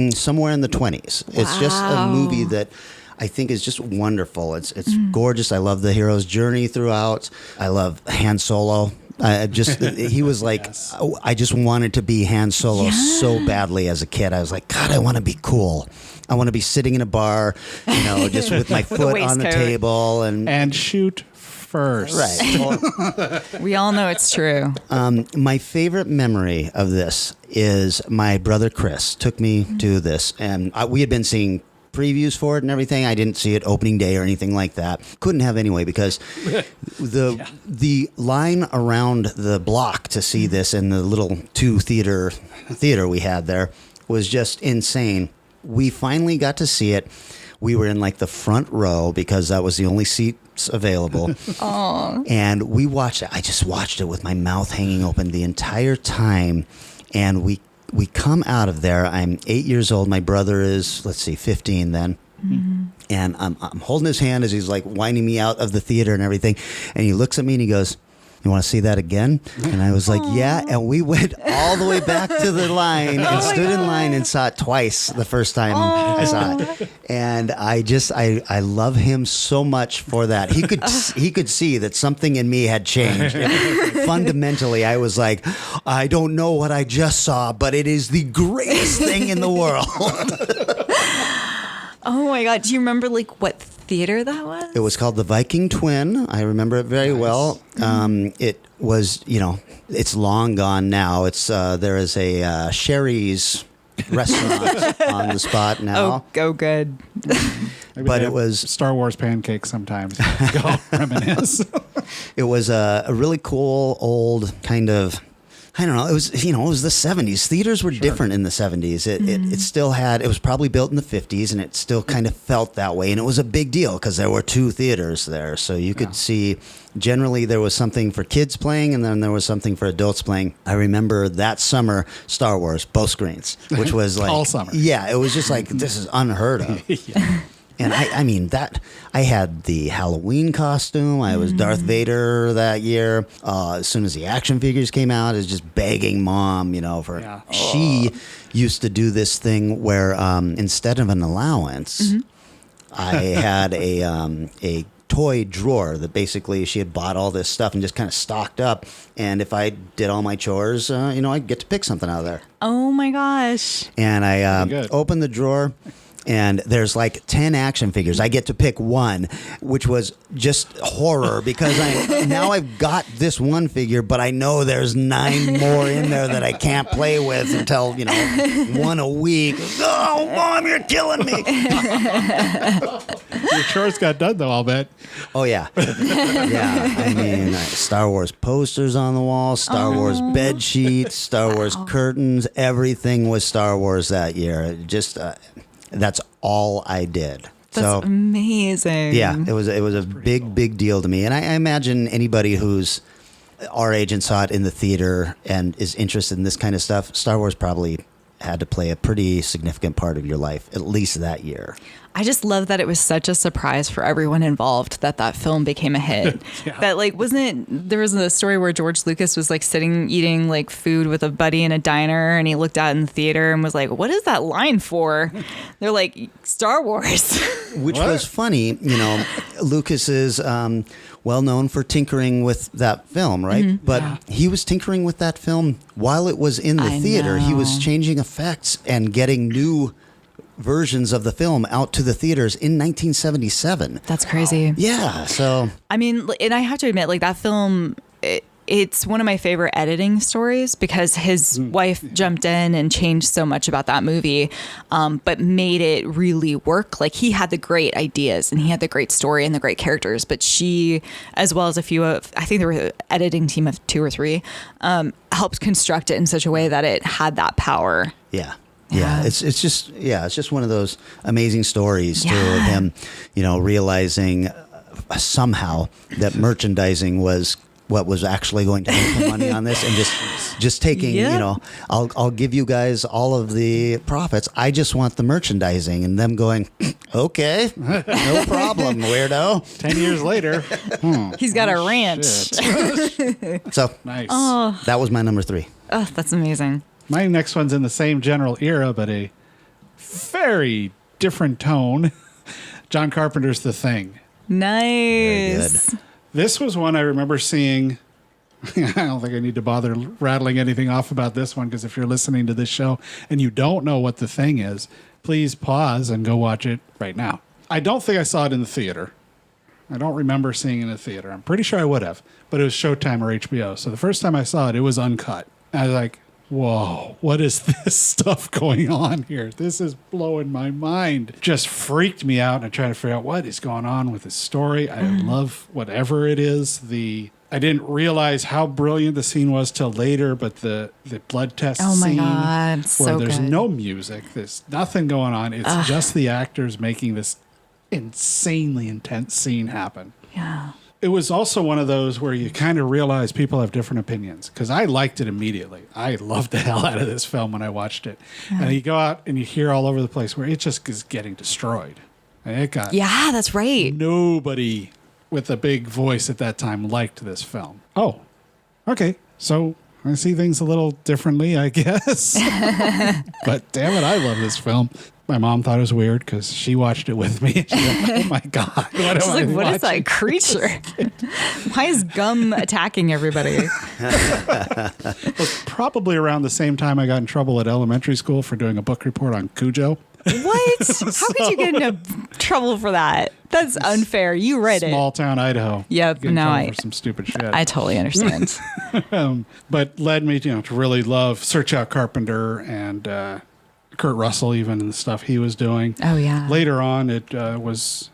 somewhere in the 20s. It's just a Wow. movie that I think is just wonderful. It's gorgeous. I love the hero's journey throughout. I love Han Solo. He was like, I just wanted to be Han Solo so badly as a kid. I was like, God, I want to be cool. I want to be sitting in a bar, just with my foot on the waistcoat. table And shoot first. Right. We all know it's true. My favorite memory of this is my brother Chris took me to this, and we had been seeing previews for it and everything. I didn't see it opening day or anything like that. Couldn't have anyway because the line around the block to see this in the little 2 theater we had there was just insane. We finally got to see it. We were in like the front row because that was the only seats available. And we watched it. I just watched it with my mouth hanging open the entire time. And we come out of there. I'm 8 years old. My brother is, 15 then. Mm-hmm. And I'm holding his hand as he's like winding me out of the theater and everything. And he looks at me and he goes, "You want to see that again?" And I was like, "Yeah." And we went all the way back to the line and stood in line and saw it twice the first time I saw it. And I love him so much for that. He could see that something in me had changed. Fundamentally, I was like, I don't know what I just saw, but it is the greatest thing in the world. Oh my God. Do you remember like what theater that was? It was called the Viking Twin. I remember it very well. It was, it's long gone now. It's there is a Sherry's restaurant on the spot now. Oh, good. Maybe But they it have was- Star Wars pancakes sometimes. Go reminisce. It was a really cool old kind of, I don't know. It was, it was the 70s. Theaters were different in the 70s. It still had, it was probably built in the 50s, and it still kind of felt that way. And it was a big deal because there were 2 theaters there. So you could see, generally there was something for kids playing, and then there was something for adults playing. I remember that summer, Star Wars, both screens, which was like, All summer. Yeah, it was just like, this is unheard of. And I mean, I had the Halloween costume. I was Darth Vader that year. As soon as the action figures came out, I was just begging Mom, for. Yeah. She used to do this thing where instead of an allowance, I had a toy drawer that basically she had bought all this stuff and just kind of stocked up. And if I did all my chores, I'd get to pick something out of there. Oh my gosh. And I good. opened the drawer, and there's like 10 action figures. I get to pick one, which was just horror because now I've got this one figure, but I know there's 9 more in there that I can't play with until, one a week. Oh, Mom, you're killing me. Your chores got done, though, I'll bet. Oh, yeah. Yeah. I mean, Star Wars posters on the wall, Star Wars bed sheets, Star Wars curtains. Everything was Star Wars that year. Just... that's all I did. That's amazing. Yeah, it was a big deal to me. And I imagine anybody who's our age and saw it in the theater and is interested in this kind of stuff, Star Wars probably had to play a pretty significant part of your life, at least that year. I just love that it was such a surprise for everyone involved that film became a hit. That there was a story where George Lucas was like sitting eating like food with a buddy in a diner, and he looked out in the theater and was like, "What is that line for?" They're like, "Star Wars." Which was funny, Lucas is well known for tinkering with that film, right? But he was tinkering with that film while it was in the theater. He was changing effects and getting new versions of the film out to the theaters in 1977. That's crazy. Yeah, so I mean, and I have to admit, like that film, it's one of my favorite editing stories because his wife jumped in and changed so much about that movie, but made it really work. Like he had the great ideas and he had the great story and the great characters, but she, as well as I think there were an editing team of 2 or 3, helped construct it in such a way that it had that power. yeah. Yeah, it's just one of those amazing stories too of him, realizing somehow that merchandising was what was actually going to make the money on this, and just taking, I'll give you guys all of the profits. I just want the merchandising, and them going, okay, no problem, weirdo. 10 years later. He's got a ranch. So Nice. that was my number 3. Oh, that's amazing. My next one's in the same general era, but a very different tone. John Carpenter's The Thing. Nice. Very This was one I remember seeing. I don't think I need to bother rattling anything off about this one, because if you're listening to this show and you don't know what The Thing is, please pause and go watch it right now. I don't think I saw it in the theater. I don't remember seeing it in the theater. I'm pretty sure I would have, but it was Showtime or HBO. So the first time I saw it, it was uncut. I was like, whoa, what is this stuff going on here? This is blowing my mind. Just freaked me out, and I tried to figure out what is going on with this story. I love whatever it is. I didn't realize how brilliant the scene was till later, but the blood test Oh my scene God, where so there's good. no music, there's nothing going on. It's just the actors making this insanely intense scene happen. Yeah. It was also one of those where you kind of realize people have different opinions, because I liked it immediately. I loved the hell out of this film when I watched it. And you go out and you hear all over the place where it just is getting destroyed. And it got Yeah, that's right. nobody with a big voice at that time liked this film. Oh, okay. So I see things a little differently, I guess. But damn it, I love this film. My mom thought it was weird because she watched it with me. She's like, oh my God. What She's am I like, what is watching? that creature? Why is Gum attacking everybody? Probably around the same time I got in trouble at elementary school for doing a book report on Cujo. What? How could you get into trouble for that? That's unfair. You read Small town Idaho. Yep, Get in no, trouble I- for some stupid shit. I totally understand. But led me, to really search out Carpenter and Kurt Russell, even and the stuff he was doing. Oh, yeah. Later on, it was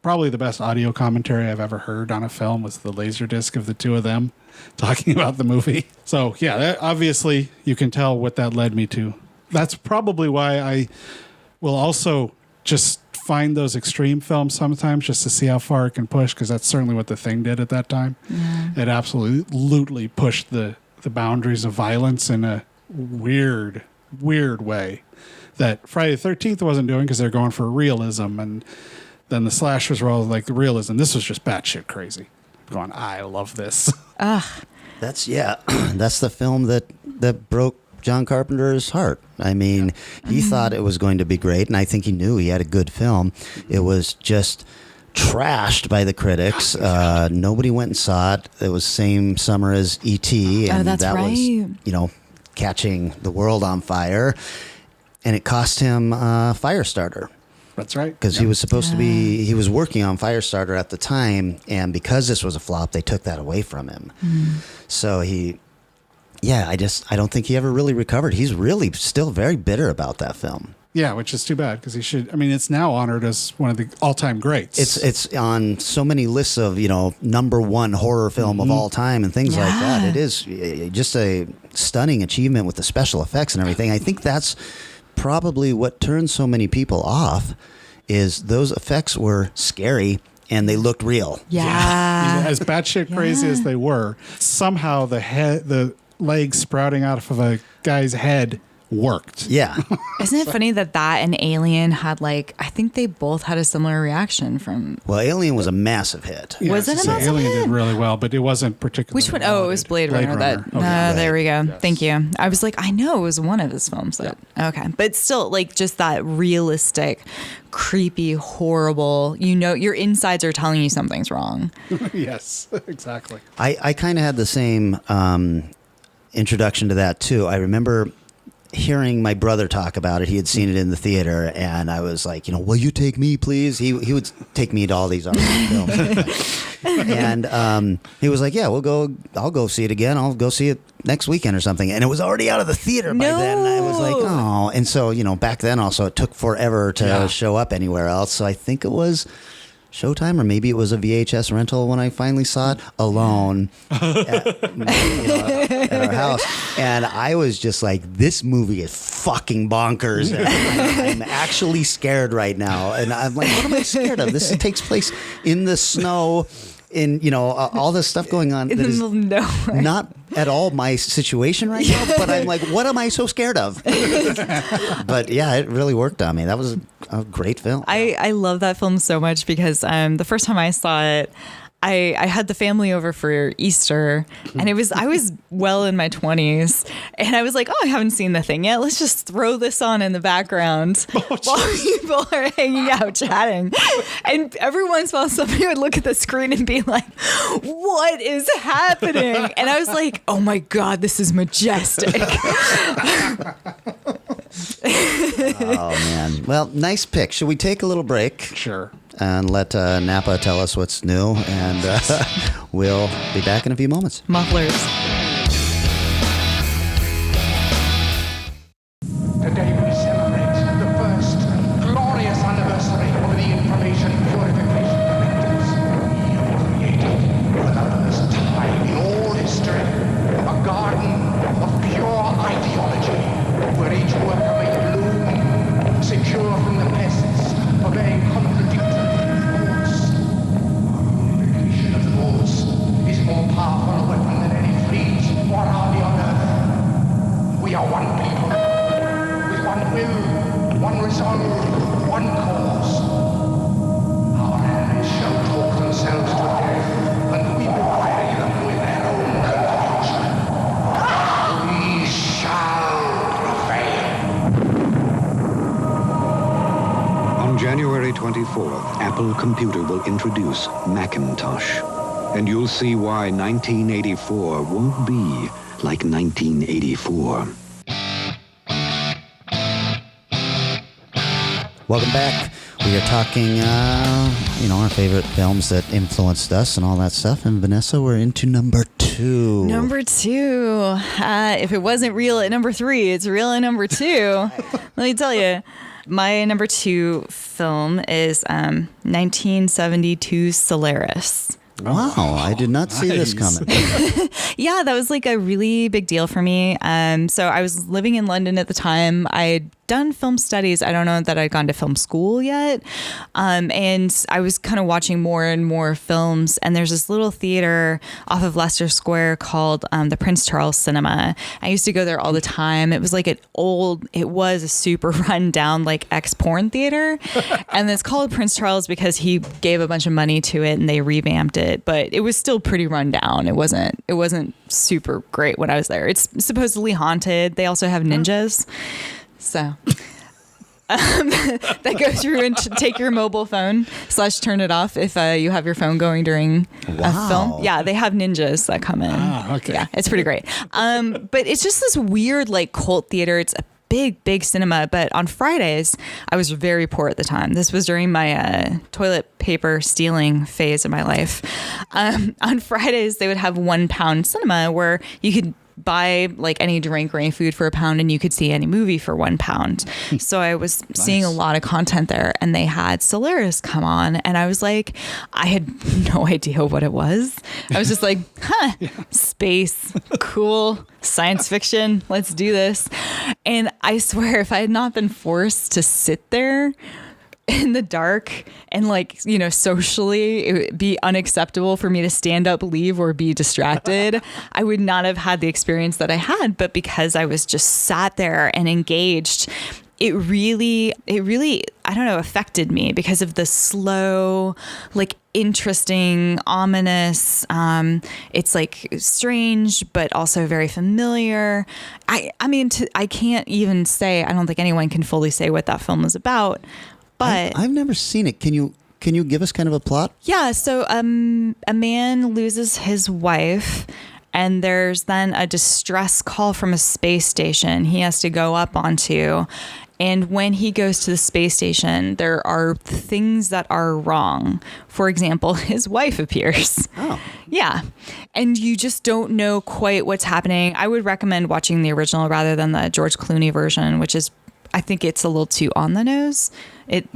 probably the best audio commentary I've ever heard on a film was the Laserdisc of the two of them talking about the movie. So, yeah, obviously you can tell what that led me to. That's probably why I will also just find those extreme films sometimes just to see how far it can push, because that's certainly what The Thing did at that time. Yeah. It absolutely pushed the boundaries of violence in a weird way that Friday the 13th wasn't doing, because they're going for realism, and then the slashers were all like the realism. This was just batshit crazy. Going, I love this. That's the film that broke John Carpenter's heart. I mean, he thought it was going to be great, and I think he knew he had a good film. It was just trashed by the critics. Nobody went and saw it. It was same summer as E.T., and that's that right. was, catching the world on fire. And it cost him Firestarter. That's right. Because he was supposed to be, he was working on Firestarter at the time, and because this was a flop, they took that away from him. So I don't think he ever really recovered. He's really still very bitter about that film. Yeah, which is too bad, because he should. I mean, it's now honored as one of the all-time greats. It's on so many lists of number one horror film of all time and things like that. It is just a stunning achievement with the special effects and everything. I think that's probably what turned so many people off. Is those effects were scary and they looked real. Yeah. As batshit crazy as they were, somehow the legs sprouting out of a guy's head worked. Yeah. Isn't it funny that and Alien had I think they both had a similar reaction from... Well, Alien was a massive hit. Yeah, was it a massive Alien hit? did really well, but it wasn't particularly... Which one? Oh, it was Blade Runner. There we go. Yes. Thank you. I was like, I know it was one of his films. Okay. But still, just that realistic, creepy, horrible, your insides are telling you something's wrong. Yes, exactly. I kind of had the same introduction to that, too. I remember hearing my brother talk about it. He had seen it in the theater, and I was like, will you take me, please? He would take me to all these art films. And he was like, yeah, I'll go see it again. I'll go see it next weekend or something. And it was already out of the theater by then. And I was like, oh. And so, back then also it took forever to show up anywhere else. So I think it was Showtime, or maybe it was a VHS rental when I finally saw it alone at our house. And I was just like, this movie is fucking bonkers. And I'm actually scared right now. And I'm like, what am I scared of? This takes place in the snow, in, all this stuff going on. In the middle of nowhere. Not at all my situation right now, but I'm like, what am I so scared of? But yeah, it really worked on me. That was a great film. I love that film so much because the first time I saw it, I had the family over for Easter, and I was well in my 20s, and I was like, I haven't seen The Thing yet. Let's just throw this on in the background while people are hanging out chatting. And every once in a while, somebody would look at the screen and be like, what is happening? And I was like, oh my God, this is majestic. Oh, man. Well, nice pick. Should we take a little break? Sure. And let Napa tell us what's new, and we'll be back in a few moments. Mufflers. Today we celebrate the first glorious anniversary of the Information Purification Directives. We have created, for the first time in all history, a garden of pure ideology, where each worker may bloom, secure from the pests of a contradictory force. Purification of thoughts is more powerful a weapon than any fleet or army on earth. We are one people, with one will, one resolve, one cause. Our enemies shall talk themselves to death, and we will bury them with their own confusion. We shall prevail. On January 24th, Apple Computer will introduce Macintosh. And you'll see why 1984 won't be like 1984. Welcome back. We are talking, our favorite films that influenced us and all that stuff. And Vanessa, we're into number 2. Number 2. If it wasn't real at number 3, it's real at number 2. Let me tell you. My number 2 film is 1972's Solaris. Wow, I did not see this coming. Yeah, that was like a really big deal for me. So I was living in London at the time. I'd done film studies. I don't know that I'd gone to film school yet. And I was kind of watching more and more films. And there's this little theater off of Leicester Square called the Prince Charles Cinema. I used to go there all the time. It was like it was a super run down like ex-porn theater. And it's called Prince Charles because he gave a bunch of money to it and they revamped it. But it was still pretty run down. It wasn't super great when I was there. It's supposedly haunted. They also have ninjas. So that goes through and take your mobile phone / turn it off if you have your phone going during a film. Yeah, they have ninjas that come in. Ah, okay. Yeah, it's pretty great. But it's just this weird like cult theater. It's a big cinema. But on Fridays, I was very poor at the time. This was during my toilet paper stealing phase of my life. On Fridays, they would have £1 cinema where you could buy like any drink or any food for £1 and you could see any movie for £1. So I was seeing a lot of content there and they had Solaris come on and I was like, I had no idea what it was. I was just like, space, cool, science fiction, let's do this. And I swear if I had not been forced to sit there in the dark and socially it would be unacceptable for me to stand up, leave, or be distracted, I would not have had the experience that I had. But because I was just sat there and engaged, it really, I don't know, affected me because of the slow, like interesting, ominous, it's like strange, but also very familiar. I can't even say, I don't think anyone can fully say what that film was about. But I've never seen it. Can you give us kind of a plot? Yeah. So a man loses his wife and there's then a distress call from a space station he has to go up onto. And when he goes to the space station, there are things that are wrong. For example, his wife appears. Oh. Yeah. And you just don't know quite what's happening. I would recommend watching the original rather than the George Clooney version, which is, I think it's a little too on the nose. It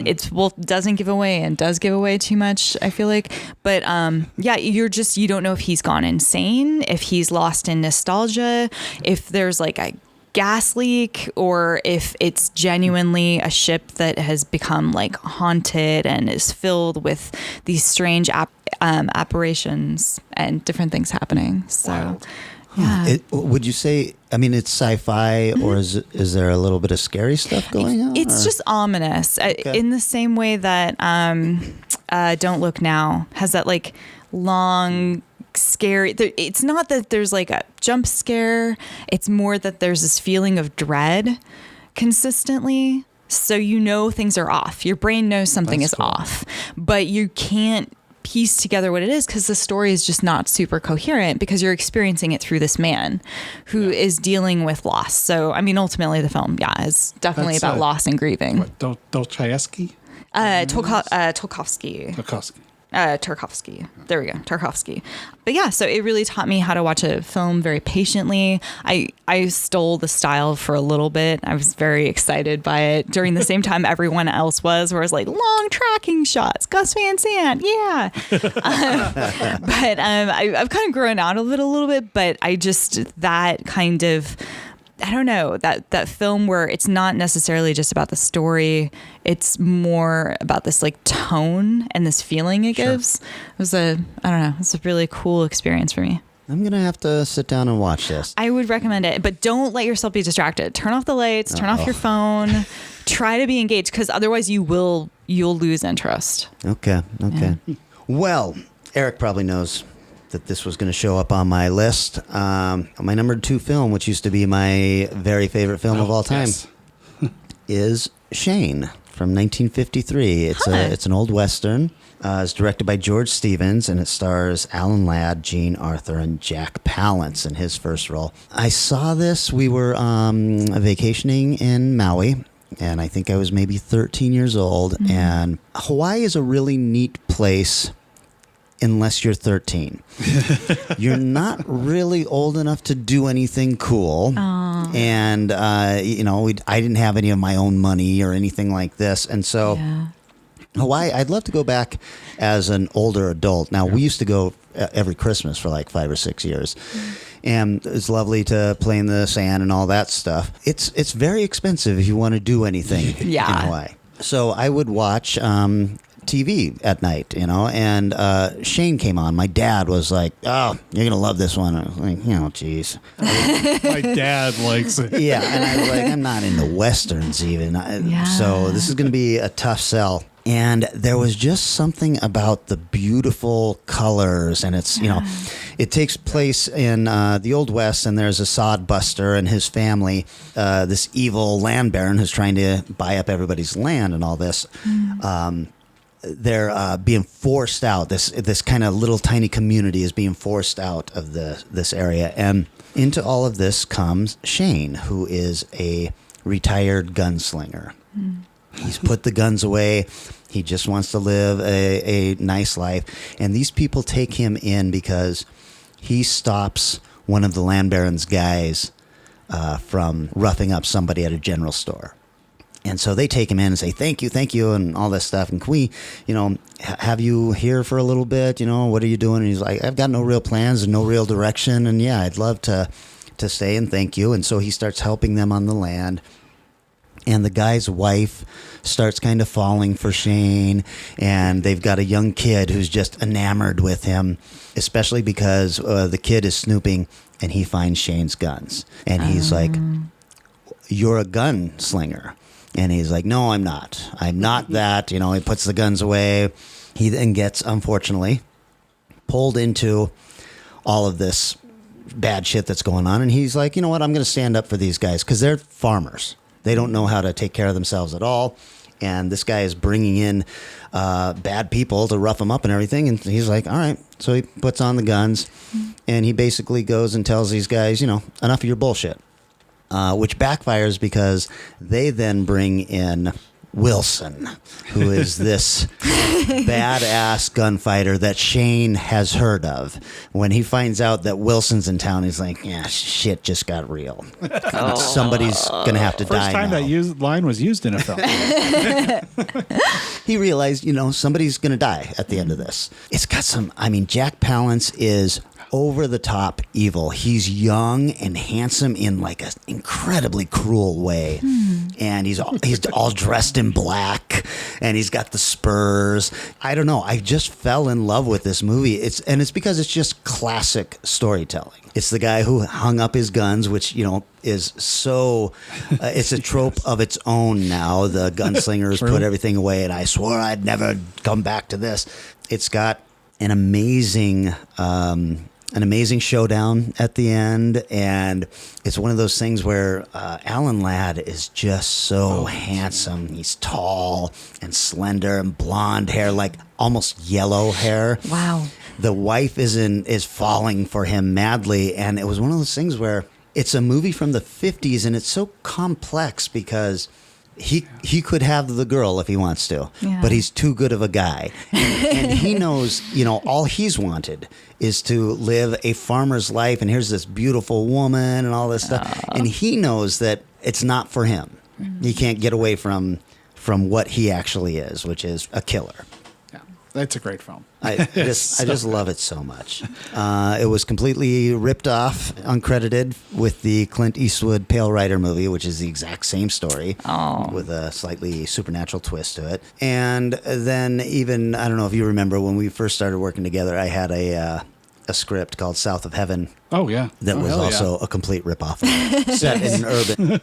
doesn't give away and does give away too much, I feel like. But you don't know if he's gone insane, if he's lost in nostalgia, if there's like a gas leak, or if it's genuinely a ship that has become like haunted and is filled with these strange apparitions and different things happening. So. Wow. Yeah. Would you say, it's sci-fi or is there a little bit of scary stuff going on? It's just ominous in the same way that Don't Look Now has that like long, scary. It's not that there's like a jump scare. It's more that there's this feeling of dread consistently. So things are off. Your brain knows something is off, but you can't piece together what it is because the story is just not super coherent because you're experiencing it through this man who is dealing with loss. So, ultimately the film, is definitely about loss and grieving. Dostoevsky? Tarkovsky. There we go. Tarkovsky. But yeah, so it really taught me how to watch a film very patiently. I stole the style for a little bit. I was very excited by it during the same time everyone else was, where it was like long tracking shots, Gus Van Sant. Yeah. But I've kind of grown out of it a little bit, but that kind of, I don't know, that film where it's not necessarily just about the story, it's more about this like tone and this feeling it gives. It was it's a really cool experience for me. I'm going to have to sit down and watch this. I would recommend it, but don't let yourself be distracted. Turn off the lights, turn off your phone, try to be engaged because otherwise you'll lose interest. Okay. Yeah. Well, Eric probably knows that this was going to show up on my list. My number 2 film, which used to be my very favorite film of all time, is Shane from 1953. It's an old Western. It's directed by George Stevens, and it stars Alan Ladd, Jean Arthur, and Jack Palance in his first role. I saw this. We were vacationing in Maui, and I think I was maybe 13 years old. And Hawaii is a really neat place unless you're 13. You're not really old enough to do anything cool. Aww. And, I didn't have any of my own money or anything like this. And so Hawaii, I'd love to go back as an older adult. Now, we used to go every Christmas for like 5 or 6 years. And it's lovely to play in the sand and all that stuff. It's very expensive if you want to do anything in Hawaii. So I would watch TV at night, and Shane came on. My dad was like, "Oh, you're going to love this one." I was like, geez. My dad likes it. Yeah, and I was like, I'm not into Westerns even. So this is going to be a tough sell. And there was just something about the beautiful colors, and it's, it takes place in the Old West, and there's a sod buster and his family, this evil land baron who's trying to buy up everybody's land and all this. They're being forced out. This kind of little tiny community is being forced out of this area, and into all of this comes Shane, who is a retired gunslinger. He's put the guns away. He just wants to live a nice life. And these people take him in because he stops one of the land baron's guys from roughing up somebody at a general store. And so they take him in and say, thank you, and all this stuff. And can we, have you here for a little bit? What are you doing? And he's like, I've got no real plans and no real direction. And yeah, I'd love to stay and thank you. And so he starts helping them on the land. And the guy's wife starts kind of falling for Shane, and they've got a young kid who's just enamored with him, especially because the kid is snooping, and he finds Shane's guns. And he's like, you're a gunslinger. And he's like, no, I'm not. I'm not that. He puts the guns away. He then gets, unfortunately, pulled into all of this bad shit that's going on. And he's like, you know what? I'm going to stand up for these guys because they're farmers. They don't know how to take care of themselves at all. And this guy is bringing in bad people to rough them up and everything. And he's like, all right. So he puts on the guns, and he basically goes and tells these guys, enough of your bullshit, which backfires because they then bring in Wilson, who is this badass gunfighter that Shane has heard of. When he finds out that Wilson's in town, he's like, yeah, shit just got real. Somebody's going to have to die First time now. that line was used in a film. He realized, somebody's going to die at the end of this. It's got Jack Palance is over the top evil. He's young and handsome in like an incredibly cruel way. And he's all dressed in black, and he's got the spurs. I don't know. I just fell in love with this movie. It's because it's just classic storytelling. It's the guy who hung up his guns, which, is so, it's a trope of its own now. The gunslingers put everything away, and I swore I'd never come back to this. It's got an amazing showdown at the end, and it's one of those things where Alan Ladd is just so handsome. He's tall and slender and blonde hair, like almost yellow hair. Wow. The wife is falling for him madly, and it was one of those things where it's a movie from the 50s, and it's so complex because he could have the girl if he wants to, but he's too good of a guy. And he knows, all he's wanted is to live a farmer's life. And here's this beautiful woman and all this stuff. And he knows that it's not for him. He can't get away from what he actually is, which is a killer. Yeah, that's a great film. I just love it so much. It was completely ripped off, uncredited, with the Clint Eastwood Pale Rider movie, which is the exact same story with a slightly supernatural twist to it. And then even, I don't know if you remember, when we first started working together, I had a script called South of Heaven. Oh, yeah. That was also a complete ripoff set in an urban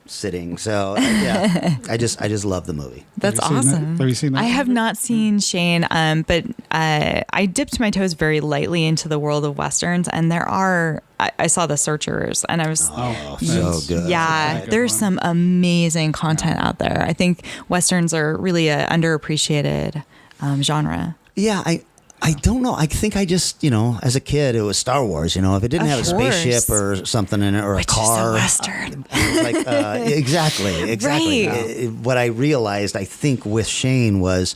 setting. So, yeah, I just love the movie. That's awesome. Have you seen that? I have not seen Shane, but I dipped my toes very lightly into the world of Westerns, and I saw The Searchers, and I was... Oh, so good. Yeah, there's some amazing content out there. I think Westerns are really an underappreciated genre. Yeah, I don't know. I think I just, as a kid, it was Star Wars. If it didn't have a spaceship or something in it or Which a car. is so Western. Exactly. Right. What I realized, I think, with Shane was,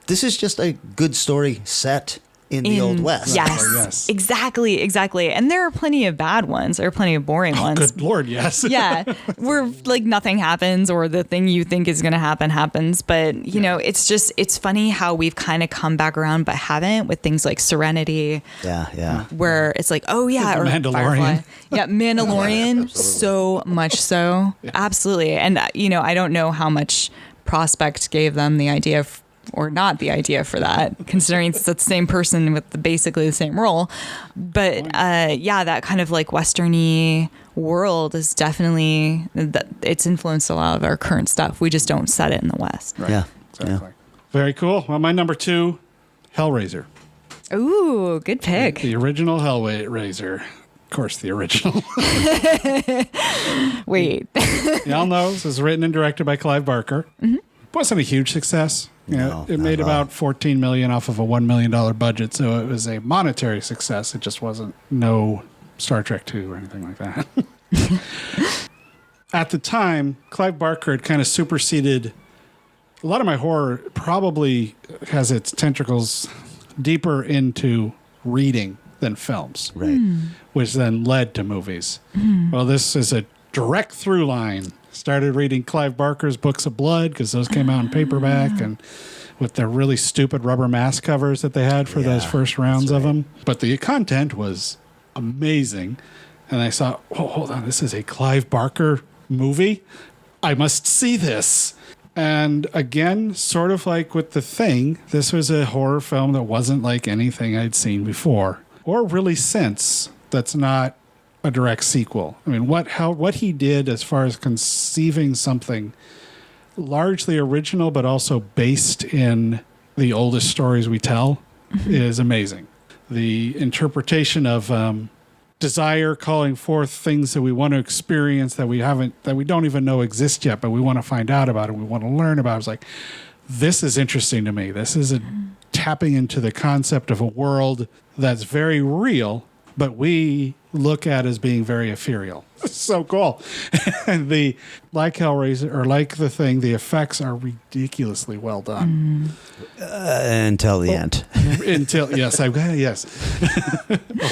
this is just a good story set in the Old West. Yes, Yes. exactly. And there are plenty of bad ones. There are plenty of boring ones. Good Lord, yes. Yeah, where like nothing happens or the thing you think is going to happen happens. But, it's funny how we've kind of come back around but haven't with things like Serenity. Yeah. Where it's like, or Mandalorian. Firefly. Yeah, Mandalorian, so much so. Yeah. Absolutely. And, I don't know how much Prospect gave them the idea or not the idea for that, considering it's the same person with basically the same role. But that kind of like Western-y world is definitely, it's influenced a lot of our current stuff. We just don't set it in the West. Right. Yeah. Exactly. Very cool. Well, my number 2, Hellraiser. Ooh, good pick. The original Hellraiser. Of course, the original. Wait. Y'all know this was written and directed by Clive Barker. Mm-hmm. It wasn't a huge success. It made about $14 million off of a $1 million budget, so it was a monetary success. It just wasn't no Star Trek 2 or anything like that. At the time, Clive Barker had kind of superseded a lot of my horror. Probably has its tentacles deeper into reading than films, Right. which then led to movies. Well, this is a direct through line. Started reading Clive Barker's Books of Blood because those came out in paperback and with the really stupid rubber mask covers that they had for those first rounds of them. But the content was amazing. And I saw, hold on, this is a Clive Barker movie? I must see this. And again, sort of like with The Thing, this was a horror film that wasn't like anything I'd seen before or really since. That's not a direct sequel. I mean, what he did as far as conceiving something largely original, but also based in the oldest stories we tell is amazing. The interpretation of desire calling forth things that we want to experience that we don't even know exist yet, but we want to find out about and we want to learn about. It's like, this is interesting to me. This is tapping into the concept of a world that's very real, but we look at as being very ethereal. So cool. And like Hellraiser or like The Thing, the effects are ridiculously well done. Until the end. Yes.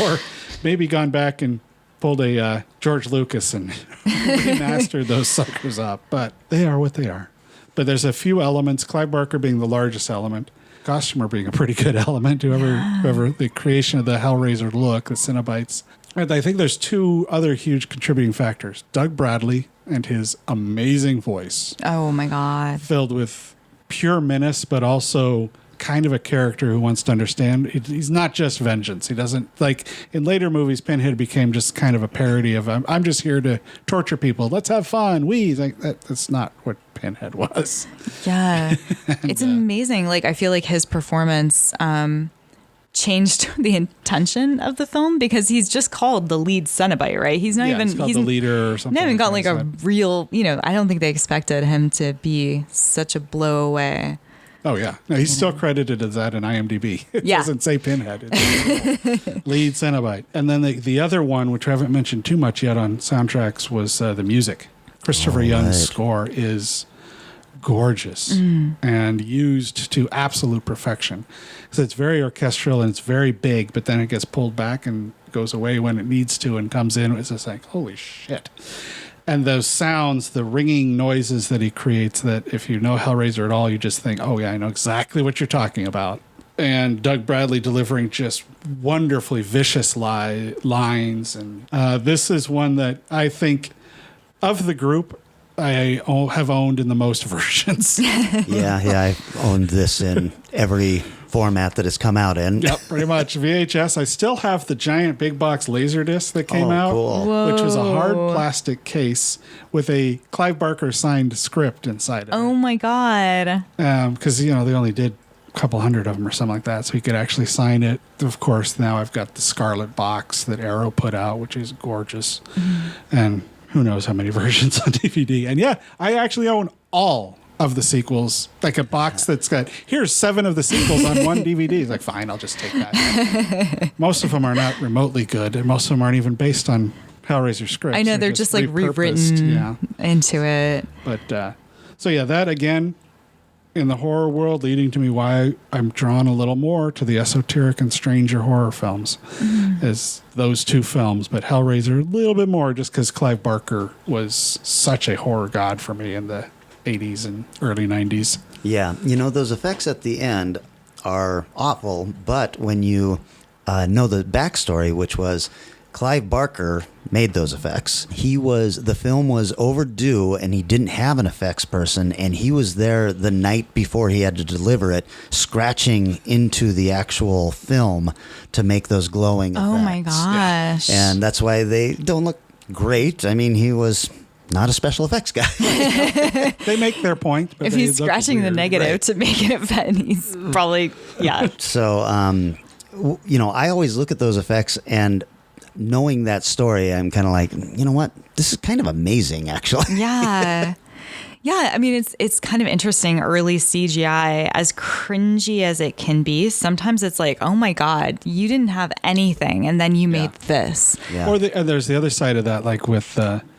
Or maybe gone back and pulled a George Lucas and remastered those suckers up. But they are what they are. But there's a few elements, Clive Barker being the largest element, Costumer being a pretty good element, whoever the creation of the Hellraiser look, the Cenobites. And I think there's 2 other huge contributing factors. Doug Bradley and his amazing voice. Oh my God. Filled with pure menace, but also kind of a character who wants to understand. He's not just vengeance. He doesn't, like in later movies, Pinhead became just kind of a parody of, I'm just here to torture people. Let's have fun. That's not what Pinhead was. Yeah. It's amazing. Like, I feel like his performance changed the intention of the film because he's just called the lead Cenobite, right? He's not he's called the leader or something. Not even got like that. a real, I don't think they expected him to be such a blow away. Oh, yeah. No, he's still credited as that in IMDb. It doesn't say Pinhead. It's lead Cenobite. And then the other one, which I haven't mentioned too much yet on soundtracks, was the music. Christopher Young's score is gorgeous and used to absolute perfection. So it's very orchestral and it's very big, but then it gets pulled back and goes away when it needs to and comes in. It's just like, holy shit. And those sounds, the ringing noises that he creates, that if you know Hellraiser at all, you just think, oh, yeah, I know exactly what you're talking about. And Doug Bradley delivering just wonderfully vicious lines. And this is one that I think of the group, I have owned in the most versions. Yeah, I've owned this in every format that it's come out in. Yep, pretty much. VHS. I still have the giant big box Laserdisc that came out, cool. which was a hard plastic case with a Clive Barker signed script inside of it. Oh my God. Because, they only did a couple hundred of them or something like that, so he could actually sign it. Of course, now I've got the Scarlet box that Arrow put out, which is gorgeous. And who knows how many versions on DVD. And yeah, I actually own all of the sequels, like a box that's got, here's 7 of the sequels on one DVD. He's like, fine, I'll just take that. Most of them are not remotely good, and most of them aren't even based on Hellraiser scripts. I know, they're just like repurposed. rewritten into it. But so yeah, that again in the horror world, leading to me why I'm drawn a little more to the esoteric and stranger horror films is those 2 films. But Hellraiser a little bit more just because Clive Barker was such a horror god for me in the 80s and early 90s. Yeah, those effects at the end are awful, but when you know the backstory, which was Clive Barker made those effects. The film was overdue and he didn't have an effects person, and he was there the night before he had to deliver it, scratching into the actual film to make those glowing effects. Oh my gosh. And that's why they don't look great. I mean, he was not a special effects guy. They make their point. But if he's scratching the negative to make it fit, he's probably, So, I always look at those effects, and knowing that story, I'm kind of like, you know what? This is kind of amazing, actually. Yeah. Yeah, I mean, it's kind of interesting. Early CGI, as cringy as it can be, sometimes it's like, oh my God, you didn't have anything, and then you made this. Yeah. Or there's the other side of that, like with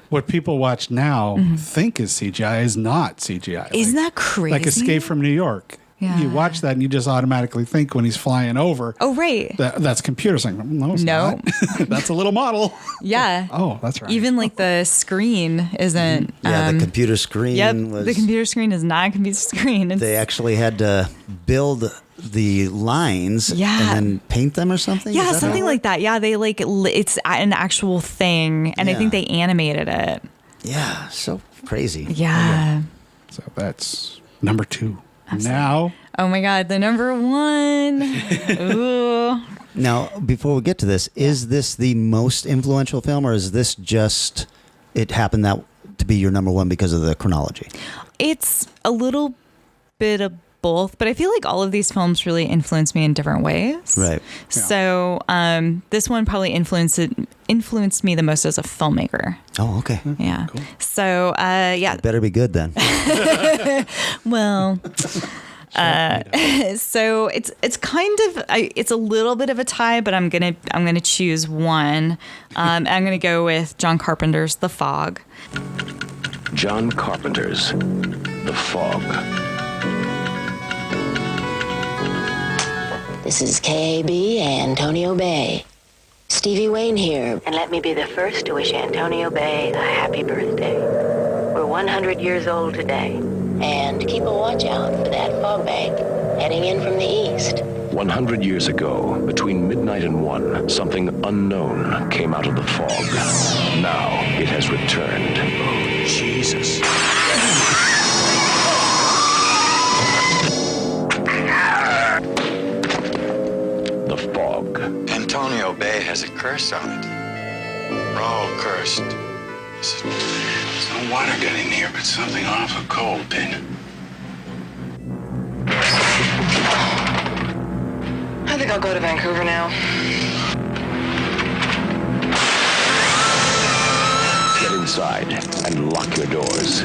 what people watch now think is CGI is not CGI. Isn't that crazy? Like Escape from New York. Yeah. You watch that and you just automatically think when he's flying over. Oh, right. That's computer saying, no, it's No. not. That's a little model. Yeah. Oh, that's right. Even like the screen isn't. Yeah, the computer screen The computer screen is not a computer screen. They actually had to build the lines and then paint them or something? Yeah, something like that. Yeah, they it's an actual thing, and I think they animated it. Yeah, so crazy. Yeah. So that's number 2. Now. Oh my God, the number 1. Ooh. Now, before we get to this, is this the most influential film, or is this just it happened to be your number 1 because of the chronology? It's a little bit of both, but I feel like all of these films really influenced me in different ways. Right. Yeah. So this one probably influenced me the most as a filmmaker. Oh, okay. Yeah. Cool. So It better be good then. Well. So it's kind of it's a little bit of a tie, but I'm gonna choose one. I'm gonna go with John Carpenter's The Fog. John Carpenter's The Fog. This is KAB Antonio Bay. Stevie Wayne here, and let me be the first to wish Antonio Bay a happy birthday. We're 100 years old today, and keep a watch out for that fog bank heading in from the east. 100 years ago, between midnight and 1, something unknown came out of the fog. Now it has returned. Oh, Jesus. The fog. Antonio Bay has a curse on it. We're all cursed. There's no water getting here, but something awful cold did. I think I'll go to Vancouver now. Get inside and lock your doors.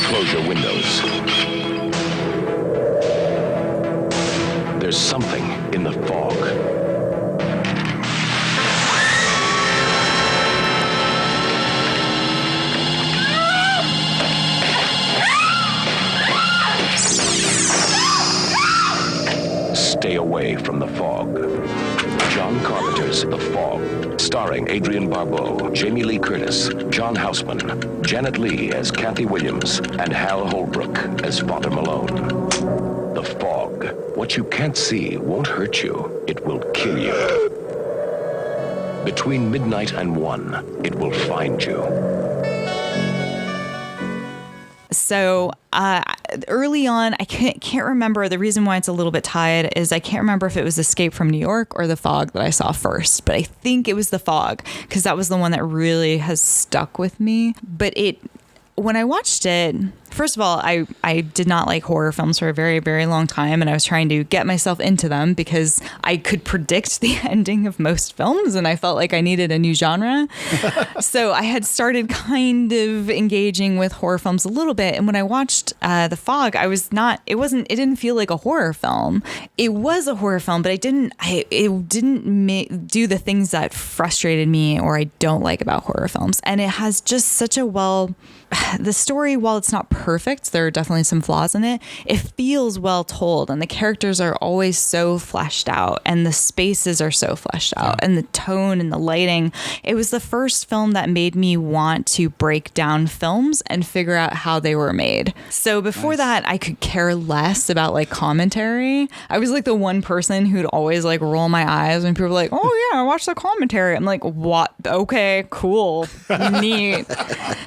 Close your windows. There's something in the fog. Stay away from the fog. John Carpenter's The Fog, starring Adrienne Barbeau, Jamie Lee Curtis, John Houseman, Janet Leigh as Kathy Williams, and Hal Holbrook as Father Malone. The fog. What you can't see won't hurt you. It will kill you. Between midnight and 1, it will find you. So early on, I can't remember. The reason why it's a little bit tied is I can't remember if it was Escape from New York or The Fog that I saw first. But I think it was The Fog because that was the one that really has stuck with me. But when I watched it, first of all, I did not like horror films for a very, very long time, and I was trying to get myself into them because I could predict the ending of most films, and I felt like I needed a new genre. So I had started kind of engaging with horror films a little bit, and when I watched The Fog, it didn't feel like a horror film. It was a horror film, but it didn't do the things that frustrated me or I don't like about horror films. And it has just such the story, while it's not perfect, there are definitely some flaws in it. It feels well told, and the characters are always so fleshed out, and the spaces are so fleshed out, and the tone and the lighting. It was the first film that made me want to break down films and figure out how they were made. So before that, I could care less about like commentary. I was like the one person who'd always like roll my eyes when people were like, "Oh yeah, I watched the commentary." I'm like, "What? Okay, cool, neat.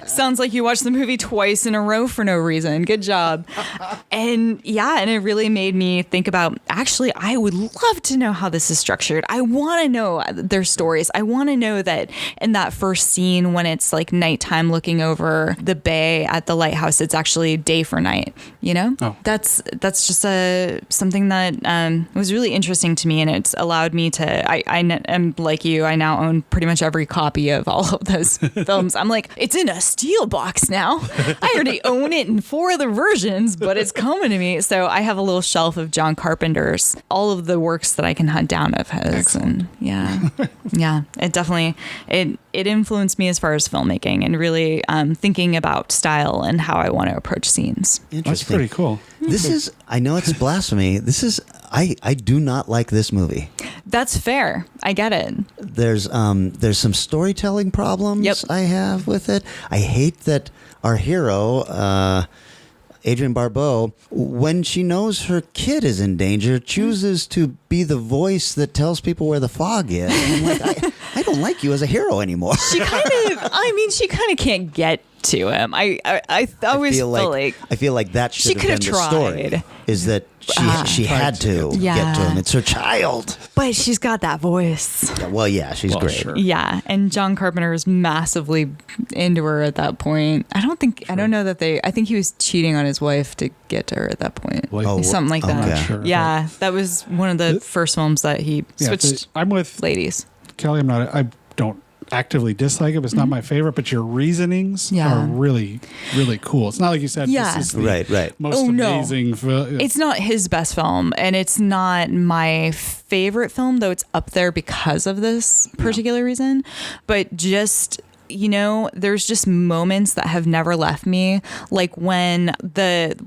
Sounds like you watched the movie twice in a row for no reason. Good job." And it really made me think about, actually, I would love to know how this is structured. I want to know their stories. I want to know that in that first scene when it's like nighttime looking over the bay at the lighthouse, it's actually day for night, That's just something that was really interesting to me, and it's allowed me to, I am like you, I now own pretty much every copy of all of those films. I'm like, it's in a steel box now. I already own it in 4 other versions, but it's coming to me. So I have a little shelf of John Carpenter's, all of the works that I can hunt down of his. Excellent. And it definitely, it influenced me as far as filmmaking and really thinking about style and how I want to approach scenes. That's pretty cool. This is, I know it's blasphemy. I do not like this movie. That's fair. I get it. There's some storytelling problems I have with it. I hate that our hero, Adrienne Barbeau, when she knows her kid is in danger, chooses to be the voice that tells people where the fog is. And I'm like, I don't like you as a hero anymore. She kind of can't get to him. I always feel like I feel like that should have been the story. Is that she had to get to him. It's her child. But she's got that voice. Well, she's great. Sure. Yeah, and John Carpenter is massively into her at that point. I don't know that I think he was cheating on his wife to get to her at that point. Something like that. Okay. Sure. Yeah, that was one of the first films that he switched. I'm with ladies. Kelly. I don't actively dislike it. It's not my favorite, but your reasonings are really, really cool. It's not like you said, this is the most amazing film. It's not his best film, and it's not my favorite film, though it's up there because of this particular reason. But just, there's just moments that have never left me. Like when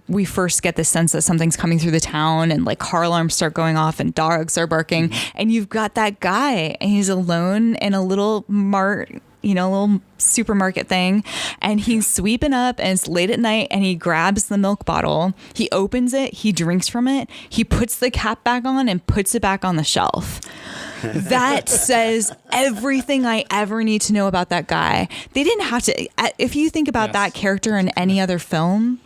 we first get the sense that something's coming through the town and like car alarms start going off and dogs are barking, and you've got that guy and he's alone in a little little supermarket thing, and he's sweeping up, and it's late at night, and he grabs the milk bottle, he opens it, he drinks from it, he puts the cap back on and puts it back on the shelf. That says everything I ever need to know about that guy. They didn't have to, if you think about that character in any other film,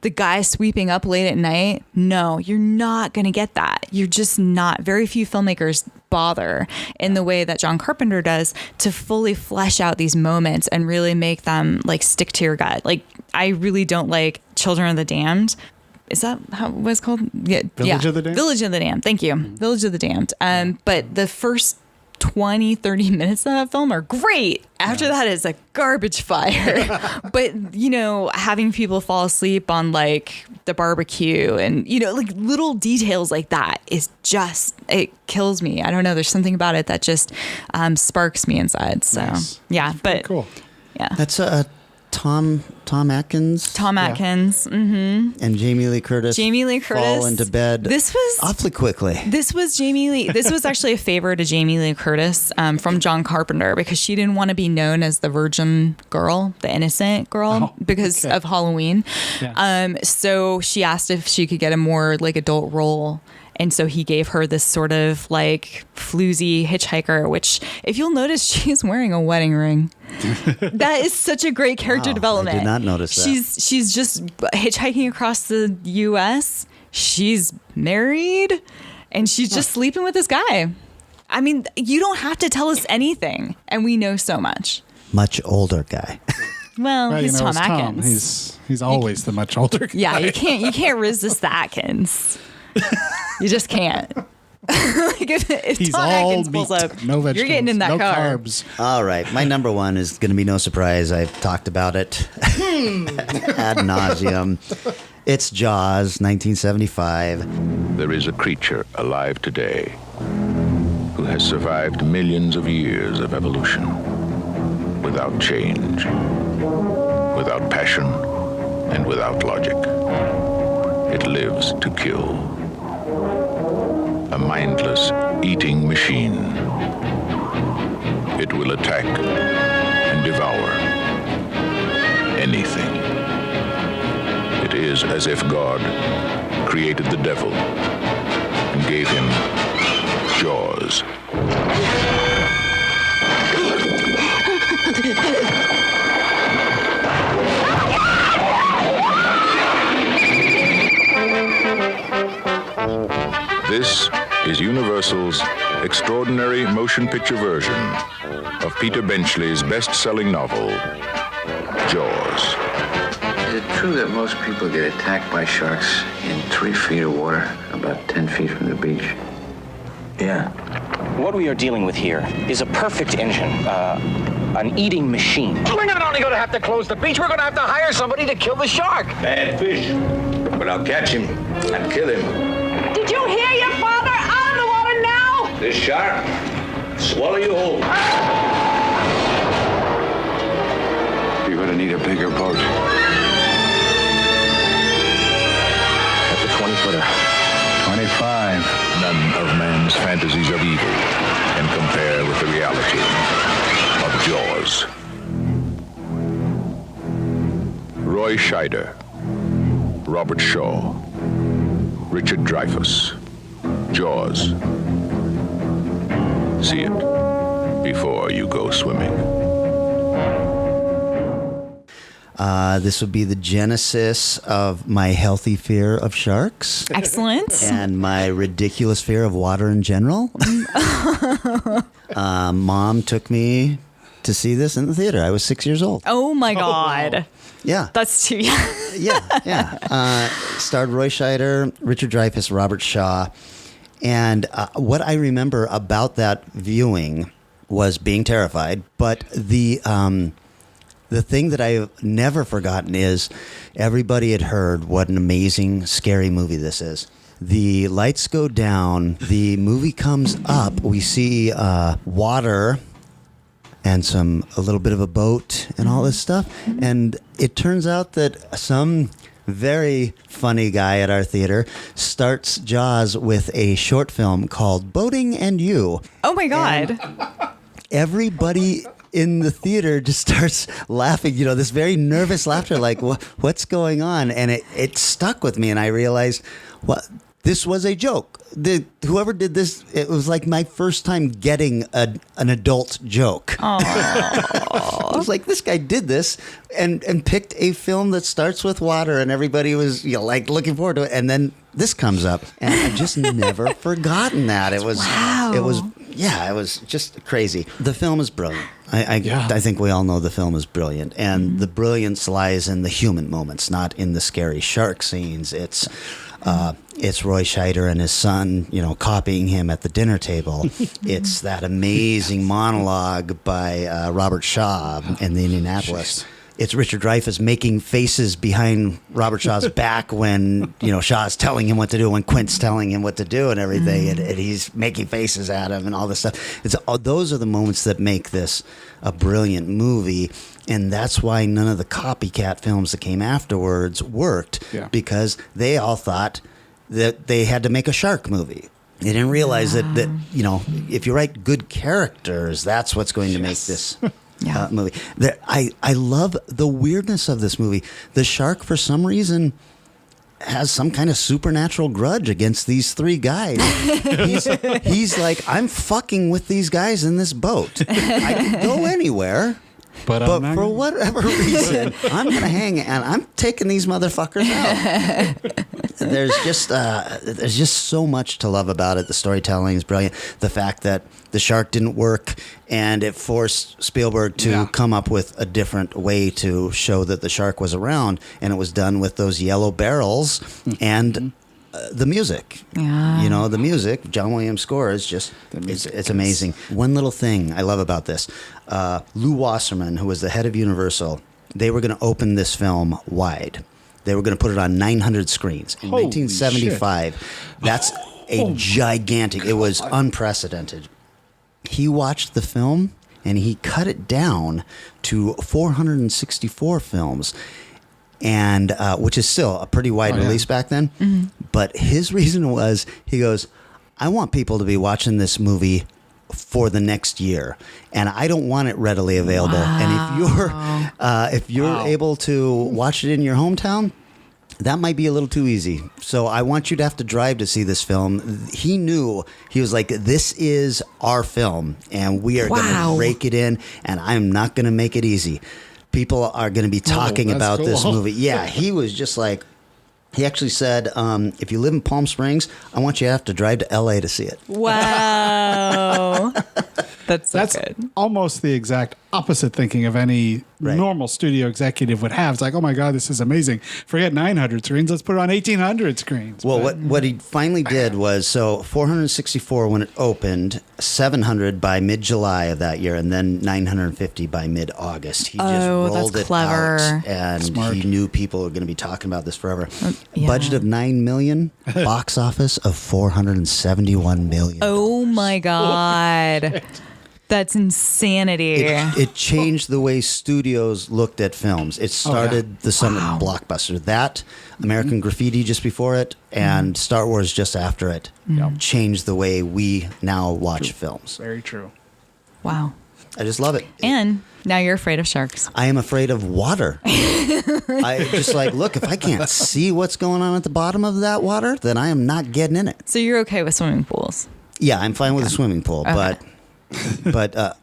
the guy sweeping up late at night, no, you're not going to get that. You're just not. Very few filmmakers bother in the way that John Carpenter does to fully flesh out these moments and really make them like stick to your gut. Like, I really don't like Children of the Damned. Is that what it's called? Yeah. Village of the Damned? Village of the Damned. Thank you. Village of the Damned. But the first 20, 30 minutes of that film are great. After that is a garbage fire. But, having people fall asleep on like the barbecue and, like little details like that is just, it kills me. I don't know. There's something about it that just sparks me inside. So, but cool. Yeah. That's Tom Atkins. Tom Atkins. Mm-hmm. And Jamie Lee Curtis. Fall into bed. This was awfully quickly. This was Jamie Lee. This was actually a favor to Jamie Lee Curtis from John Carpenter, because she didn't want to be known as the virgin girl, the innocent girl, because of Halloween. Yeah. So she asked if she could get a more like adult role. And so he gave her this sort of like floozy hitchhiker, which if you'll notice, she's wearing a wedding ring. That is such a great character development. I did not notice that. She's just hitchhiking across the U.S. She's married and she's just sleeping with this guy. I mean, you don't have to tell us anything. And we know so much. Much older guy. Well, Well, he's you know, Tom it's Atkins. He's always the much older guy. Yeah, you can't resist the Atkins. You just can't. Like if He's Tom all Atkins pulls meat, up, no vegetables, you're getting in that no car. carbs. All right, my number one is going to be no surprise. I've talked about it ad nauseum. It's Jaws, 1975. There is a creature alive today who has survived millions of years of evolution without change, without passion, and without logic. It lives to kill. A mindless eating machine. It will attack and devour anything. It is as if God created the devil and gave him jaws. This is Universal's extraordinary motion picture version of Peter Benchley's best-selling novel, Jaws. Is it true that most people get attacked by sharks in 3 feet of water, about 10 feet from the beach? Yeah. What we are dealing with here is a perfect engine, an eating machine. We're not only going to have to close the beach, we're going to have to hire somebody to kill the shark. Bad fish. But I'll catch him and kill him. Did you hear your father? On the water now! This shark, swallow you whole. You're going to need a bigger boat. That's a 20-footer. 25. None of man's fantasies of evil can compare with the reality of Jaws. Roy Scheider, Robert Shaw, Richard Dreyfuss, Jaws. See it before you go swimming. This would be the genesis of my healthy fear of sharks. Excellent. And my ridiculous fear of water in general. Mom took me to see this in the theater. I was 6 years old. Oh my God. Yeah. That's too Yeah. Starred Roy Scheider, Richard Dreyfuss, Robert Shaw. And what I remember about that viewing was being terrified. But the thing that I've never forgotten is everybody had heard what an amazing, scary movie this is. The lights go down. The movie comes up. We see water and a little bit of a boat and all this stuff. And it turns out that some very funny guy at our theater starts Jaws with a short film called Boating and You. Oh my God. And everybody in the theater just starts laughing, this very nervous laughter, like, what's going on? And it stuck with me, and I realized, this was a joke. Whoever did this, it was like my first time getting an adult joke. I was like, this guy did this and picked a film that starts with water, and everybody was like looking forward to it. And then this comes up, and I've just never forgotten that. It was just crazy. The film is brilliant. I think we all know the film is brilliant, and the brilliance lies in the human moments, not in the scary shark scenes. It's Roy Scheider and his son, copying him at the dinner table. It's that amazing monologue by Robert Shaw in the Indianapolis. Jeez. It's Richard Dreyfuss making faces behind Robert Shaw's back when, Shaw's telling him what to do, when Quint's telling him what to do and everything, and he's making faces at him and all this stuff. Those are the moments that make this a brilliant movie, and that's why none of the copycat films that came afterwards worked, because they all thought that they had to make a shark movie. They didn't realize that if you write good characters, that's what's going to make this movie. I love the weirdness of this movie. The shark, for some reason, has some kind of supernatural grudge against these three guys. He's like, I'm fucking with these guys in this boat. I can go anywhere, But for whatever reason, I'm going to hang and I'm taking these motherfuckers out. There's just so much to love about it. The storytelling is brilliant. The fact that the shark didn't work and it forced Spielberg to come up with a different way to show that the shark was around, and it was done with those yellow barrels and the music. Yeah. You know, the music, John Williams' score is just, it's amazing. One little thing I love about this, Lou Wasserman, who was the head of Universal, they were going to open this film wide. They were going to put it on 900 screens. In 1975, that's a gigantic, it was unprecedented. He watched the film and he cut it down to 464 films, and which is still a pretty wide release back then. Mm-hmm. But his reason was, he goes, I want people to be watching this movie for the next year, and I don't want it readily available. Wow. And if you're able to watch it in your hometown, that might be a little too easy. So I want you to have to drive to see this film. He knew, he was like, this is our film, and we are going to rake it in, and I'm not going to make it easy. People are going to be talking about this movie. Yeah, he was just like, he actually said, if you live in Palm Springs, I want you to have to drive to L.A. to see it. Wow. That's good. Almost the exact opposite thinking of any normal studio executive would have. It's like, oh my God, this is amazing. Forget 900 screens. Let's put it on 1,800 screens. Well, what he finally did was, so 464 when it opened, 700 by mid-July of that year, and then 950 by mid-August. He just rolled it out, and he knew people were going to be talking about this forever. Budget of $9 million, box office of $471 million. Oh my God. That's insanity. It changed the way studios looked at films. It started the summer blockbuster. That, American Graffiti just before it, and Star Wars just after it changed the way we now watch films. Very true. Wow. I just love it. And now you're afraid of sharks. I am afraid of water. I just like, look, if I can't see what's going on at the bottom of that water, then I am not getting in it. So you're okay with swimming pools? Yeah, I'm fine with a swimming pool, but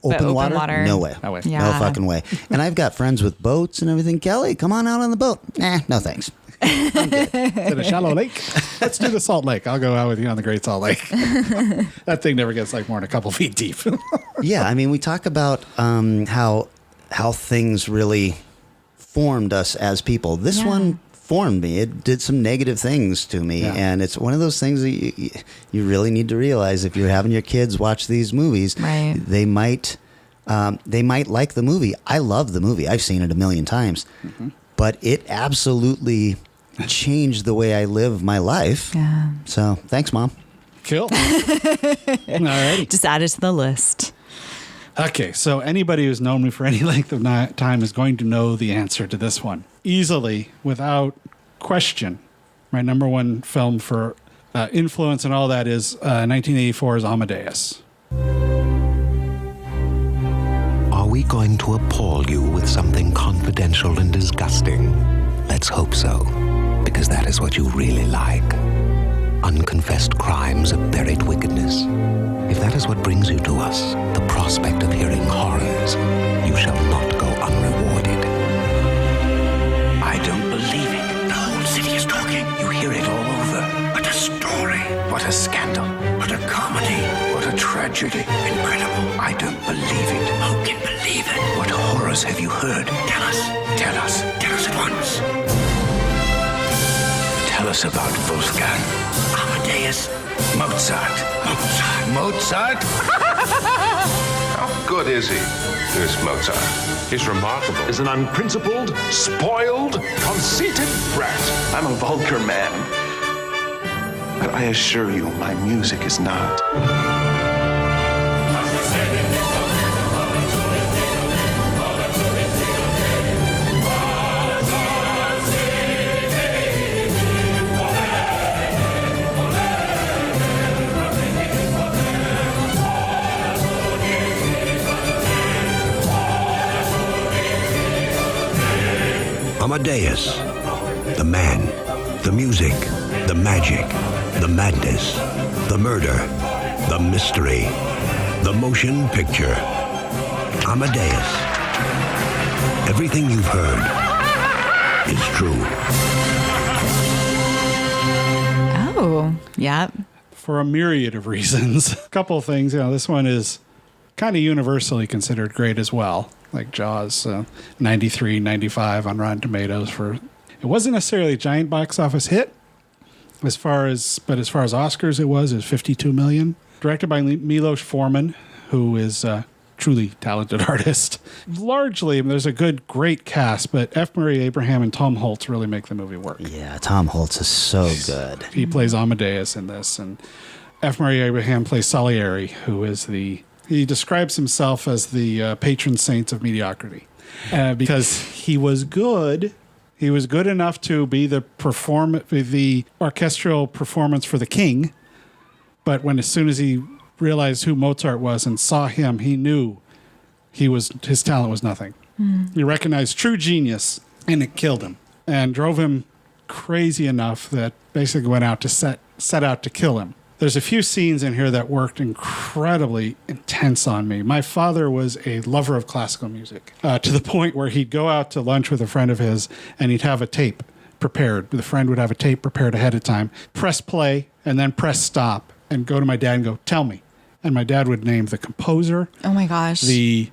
open water? No way. No fucking way. And I've got friends with boats and everything. Kelly, come on out on the boat. No thanks. I'm good. Is it a shallow lake? Let's do the Salt Lake. I'll go out with you on the Great Salt Lake. That thing never gets like more than a couple feet deep. Yeah, I mean, we talk about how things really formed us as people. This one formed me. It did some negative things to me, and it's one of those things that you really need to realize if you're having your kids watch these movies. Right. They might like the movie. I love the movie. I've seen it a million times, but it absolutely changed the way I live my life. Yeah. So thanks, Mom. Cool. Alrighty. Just add it to the list. Okay, so anybody who's known me for any length of time is going to know the answer to this one. Easily, without question. My number one film for influence and all that is 1984's Amadeus. Are we going to appall you with something confidential and disgusting? Let's hope so, because that is what you really like. Unconfessed crimes of buried wickedness. If that is what brings you to us, the prospect of hearing horrors, you shall not go unrewarded. I don't believe it. The whole city is talking. You hear it all over. What a story. What a scandal. What a comedy. What a tragedy. Incredible. I don't believe it. Who can believe it? What horrors have you heard? Tell us. Tell us. Tell us at once. Tell us about Wolfgang. Amadeus. Mozart. Mozart? How good is he, this Mozart? He's remarkable. He's an unprincipled, spoiled, conceited brat. I'm a vulgar man. But I assure you, my music is not. Amadeus, the man, the music, the magic, the madness, the murder, the mystery, the motion picture. Amadeus. Everything you've heard is true. Oh, yeah. For a myriad of reasons. A couple of things. This one is kind of universally considered great as well. Like Jaws, 93, 95 on Rotten Tomatoes. It wasn't necessarily a giant box office hit, but as far as Oscars, it was 52 million. Directed by Milos Forman, who is a truly talented artist. Largely, there's a great cast, but F. Murray Abraham and Tom Holtz really make the movie work. Yeah, Tom Holtz is so good. He plays Amadeus in this, and F. Murray Abraham plays Salieri, who is he describes himself as the patron saint of mediocrity, because he was good. He was good enough to be the orchestral performance for the king, but as soon as he realized who Mozart was and saw him, he knew his talent was nothing. He recognized true genius, and it killed him and drove him crazy enough that basically went out to set out to kill him. There's a few scenes in here that worked incredibly intense on me. My father was a lover of classical music, to the point where he'd go out to lunch with a friend of his and he'd have a tape prepared. The friend would have a tape prepared ahead of time, press play, and then press stop, and go to my dad and go, "Tell me." And my dad would name the composer. Oh my gosh.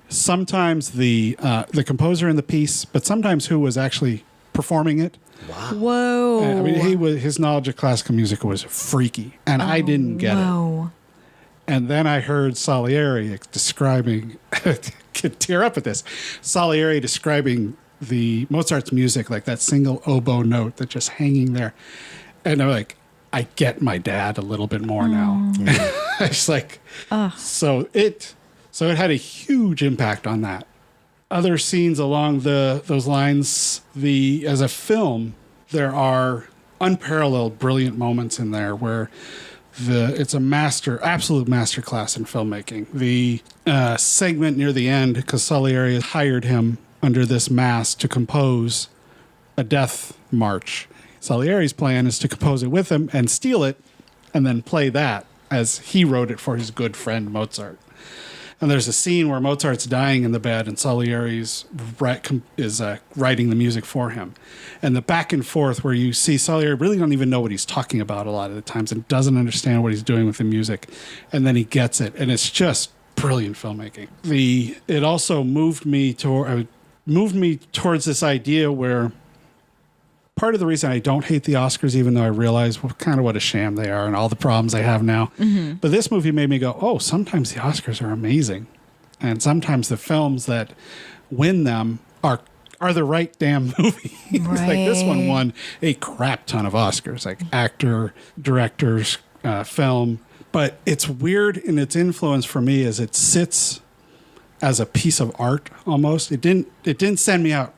Sometimes the composer in the piece, but sometimes who was actually performing it. Wow. Whoa. I mean, his knowledge of classical music was freaky, and I didn't get it. And then I heard Salieri describing, I could tear up at this, Salieri describing the Mozart's music, like that single oboe note that's just hanging there. And I'm like, I get my dad a little bit more now. I was like, so it had a huge impact on that. Other scenes along those lines, as a film, there are unparalleled, brilliant moments in there where it's a absolute masterclass in filmmaking. The segment near the end, because Salieri hired him under this mask to compose a death march. Salieri's plan is to compose it with him and steal it, and then play that as he wrote it for his good friend Mozart. And there's a scene where Mozart's dying in the bed and Salieri's writing the music for him. And the back and forth where you see Salieri really don't even know what he's talking about a lot of the times and doesn't understand what he's doing with the music. And then he gets it. And it's just brilliant filmmaking. It also moved me towards this idea where part of the reason I don't hate the Oscars, even though I realize kind of what a sham they are and all the problems they have now. Mm-hmm. But this movie made me go, oh, sometimes the Oscars are amazing. And sometimes the films that win them are the right damn movie. Right. Like this one won a crap ton of Oscars, like actor, directors, film. But it's weird in its influence for me as it sits as a piece of art almost. It didn't send me out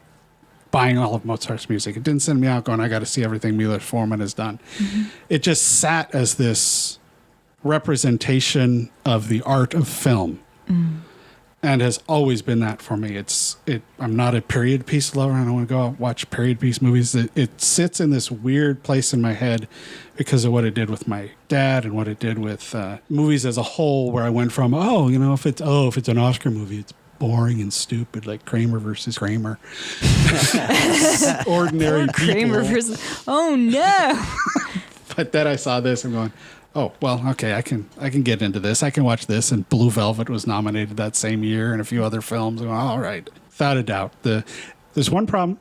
buying all of Mozart's music. It didn't send me out going, I got to see everything Milos Forman has done. Mm-hmm. It just sat as this representation of the art of film. Mm. And has always been that for me. I'm not a period piece lover. I don't want to go out and watch period piece movies. It sits in this weird place in my head because of what it did with my dad and what it did with movies as a whole, where I went from, if it's an Oscar movie, it's boring and stupid, like Kramer versus Kramer. Ordinary people. Kramer versus, oh no. But then I saw this and going, oh, well, okay, I can get into this. I can watch this. And Blue Velvet was nominated that same year and a few other films. I'm going, all right. Without a doubt. There's one problem.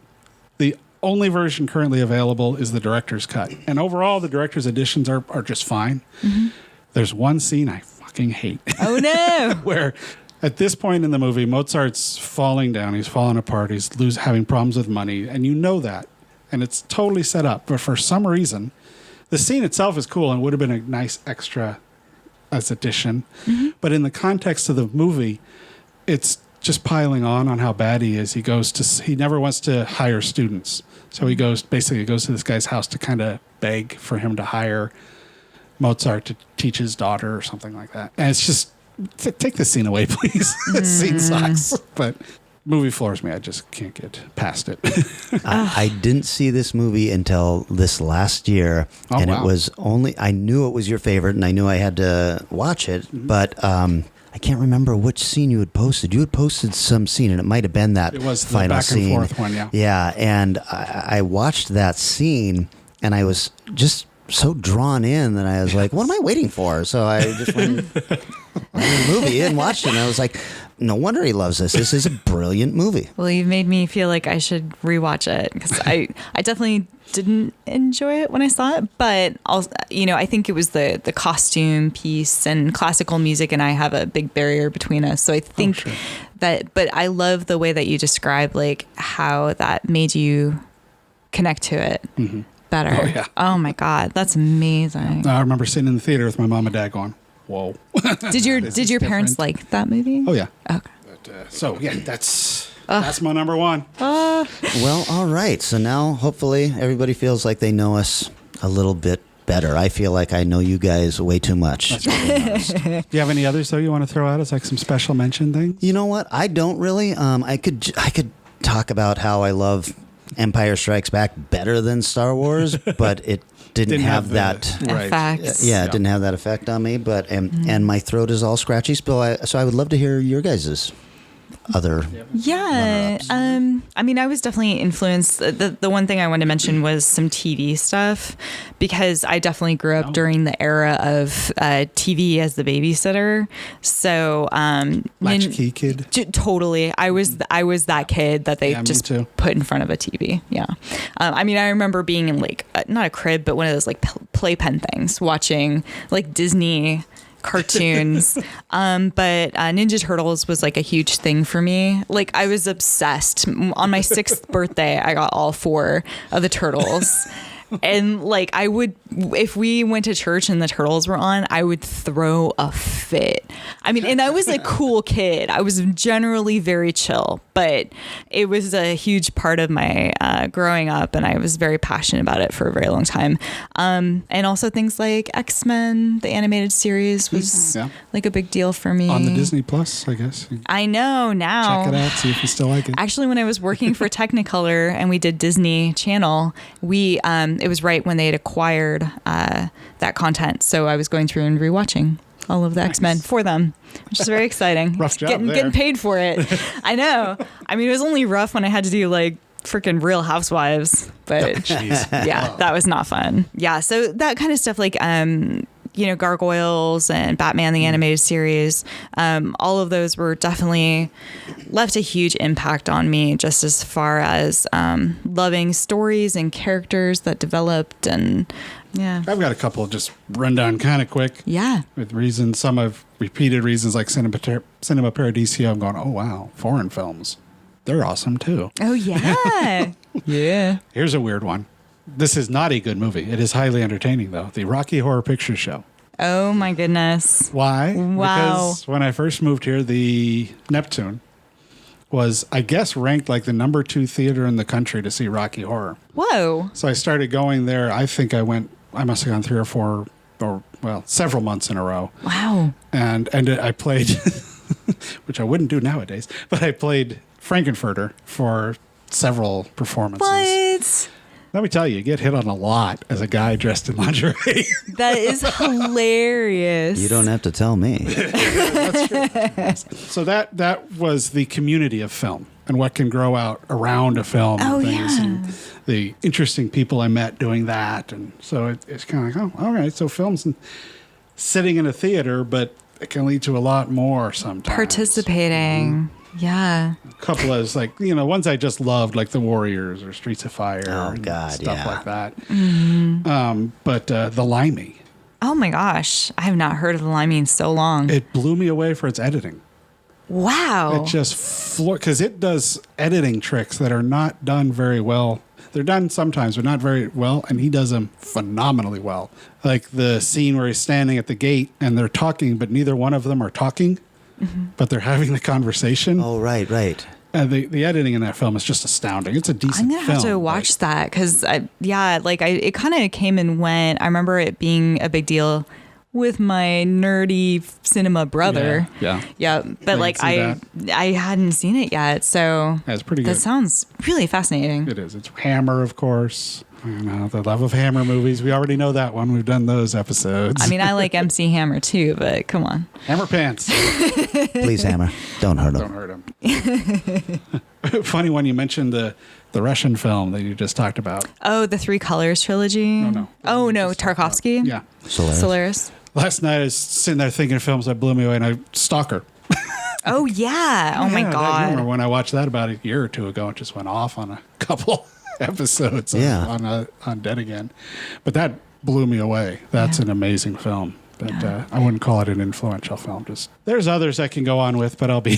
The only version currently available is the director's cut. And overall, the director's editions are just fine. Mm-hmm. There's one scene I fucking hate. Oh, no. Where at this point in the movie, Mozart's falling down. He's falling apart. He's having problems with money. And you know that. And it's totally set up. But for some reason, the scene itself is cool and would have been a nice extra as addition. Mm-hmm. But in the context of the movie, it's just piling on how bad he is. He never wants to hire students. So he goes to this guy's house to kind of beg for him to hire Mozart to teach his daughter or something like that. And it's just, take this scene away, please. This scene sucks. But movie floors me. I just can't get past it. I didn't see this movie until this last year. It was I knew it was your favorite and I knew I had to watch it. Mm-hmm. But I can't remember which scene you had posted. You had posted some scene, and it might have been that It was the final back and scene. forth one, yeah. Yeah, and I watched that scene, and I was just so drawn in that I was like, what am I waiting for? So I just went in the movie and watched it, and I was like, no wonder he loves this. This is a brilliant movie. Well, you've made me feel like I should rewatch it because I definitely didn't enjoy it when I saw it, but also, I think it was the costume piece and classical music, and I have a big barrier between us. So I think that, but I love the way that you describe like how that made you connect to it better. Oh, yeah. Oh my God, that's amazing. I remember sitting in the theater with my mom and dad going, whoa. Did your parents like that movie? Oh, yeah. Okay. But, so, yeah, that's my number one. Well, all right. So now hopefully everybody feels like they know us a little bit better. I feel like I know you guys way too much. Do you have any others, though, you want to throw out as like some special mention things? You know what? I don't really. I could talk about how I love Empire Strikes Back better than Star Wars, but it didn't have that effect. Yeah, it didn't have that effect on me. But and my throat is all scratchy. So I would love to hear your guys's other. Yeah. I mean, I was definitely influenced. The one thing I wanted to mention was some TV stuff, because I definitely grew up during the era of TV as the babysitter. So, Latchkey kid. Totally. I was that kid that they just put in front of a TV. Yeah. I mean, I remember being in like, not a crib, but one of those like playpen things, watching like Disney cartoons. But Ninja Turtles was like a huge thing for me. Like I was obsessed. On my 6th birthday, I got all 4 of the Turtles. And like I would, if we went to church and the Turtles were on, I would throw a fit. I mean, and I was a cool kid. I was generally very chill, but it was a huge part of my growing up, and I was very passionate about it for a very long time. And also things like X-Men, the animated series, was like a big deal for me. On the Disney Plus, I guess. I know now. Check it out, see if you still like it. Actually, when I was working for Technicolor and we did Disney Channel, it was right when they had acquired that content. So I was going through and rewatching all of the X-Men for them, which is very exciting. Rough job getting paid for it. I know. I mean, it was only rough when I had to do like freaking Real Housewives, but yeah, that was not fun. Yeah, so that kind of stuff, like Gargoyles and Batman the Animated Series, all of those were definitely left a huge impact on me, just as far as loving stories and characters that developed. And yeah, I've got a couple just rundown kind of quick. Yeah. With reasons, some of repeated reasons, like Cinema Paradiso. I'm going, oh wow, foreign films. They're awesome too. Oh yeah. Yeah. Here's a weird one. This is not a good movie. It is highly entertaining, though. The Rocky Horror Picture Show. Oh, my goodness. Why? Wow. Because when I first moved here, the Neptune was, I guess, ranked like the number 2 theater in the country to see Rocky Horror. Whoa. So I started going there. I think I must have gone 3 or 4, or, well, several months in a row. Wow. And I played, which I wouldn't do nowadays, but I played Frankenfurter for several performances. What? Let me tell you, get hit on a lot as a guy dressed in lingerie. That is hilarious. You don't have to tell me. That's true. So that was the community of film and what can grow out around a film. Oh, and things, yeah. and the interesting people I met doing that. And so it's kind of like, oh, all right. So film's sitting in a theater, but it can lead to a lot more sometimes. Participating. Yeah. A couple of like, ones I just loved, like The Warriors or Streets of Fire. Oh, God, stuff like that. Mm-hmm. But The Limey. Oh my gosh. I have not heard of The Limey in so long. It blew me away for its editing. Wow. It just because it does editing tricks that are not done very well. They're done sometimes, but not very well, and he does them phenomenally well. Like the scene where he's standing at the gate and they're talking, but neither one of them are talking. Mm-hmm. But they're having the conversation. Oh, right. And the editing in that film is just astounding. It's a decent film. I'm going to have to watch that because, it kind of came and went. I remember it being a big deal with my nerdy cinema brother. Yeah. But I hadn't seen it yet. So yeah, it's pretty good. That sounds really fascinating. It is. It's Hammer, of course. The Love of Hammer movies. We already know that one. We've done those episodes. I mean, I like MC Hammer too, but come on. Hammer pants. Please, Hammer. Don't hurt him. Don't hurt him. Funny when you mentioned the Russian film that you just talked about. Oh, the Three Colors trilogy? No. Oh, no, Tarkovsky? Yeah. Solaris. Last night I was sitting there thinking of films that blew me away, and I Stalker. Oh, yeah. Oh, my God. I remember when I watched that about a year or two ago, it just went off on a couple episodes on Dead Again. But that blew me away. That's an amazing film. But I wouldn't call it an influential film. Just there's others I can go on with, but I'll be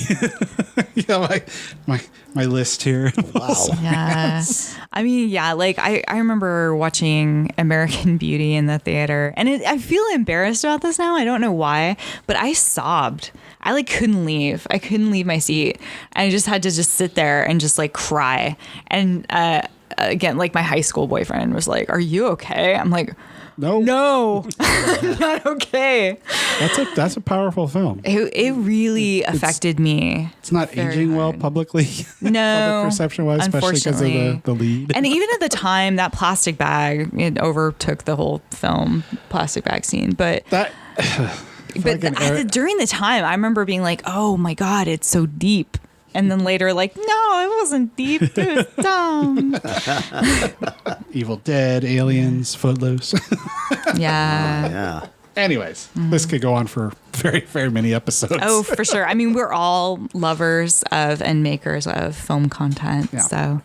my list here. Wow. Yeah. I mean, yeah, like I remember watching American Beauty in the theater, and I feel embarrassed about this now. I don't know why, but I sobbed. I like couldn't leave. I couldn't leave my seat. I just had to just sit there and just like cry. And again, like my high school boyfriend was like, "Are you okay?" I'm like, No, I'm not okay. That's a powerful film. It really affected me. It's not aging well publicly. No, public perception wise, especially because of the lead. And even at the time, that plastic bag, it overtook the whole film. Plastic bag scene, but during the time, I remember being like, "Oh my God, it's so deep." And then later, like, no, it wasn't deep. It was dumb. Evil Dead, Aliens, Footloose. Yeah. Anyways, this could go on for very, very many episodes. Oh, for sure. I mean, we're all lovers of and makers of film content. Yeah. So,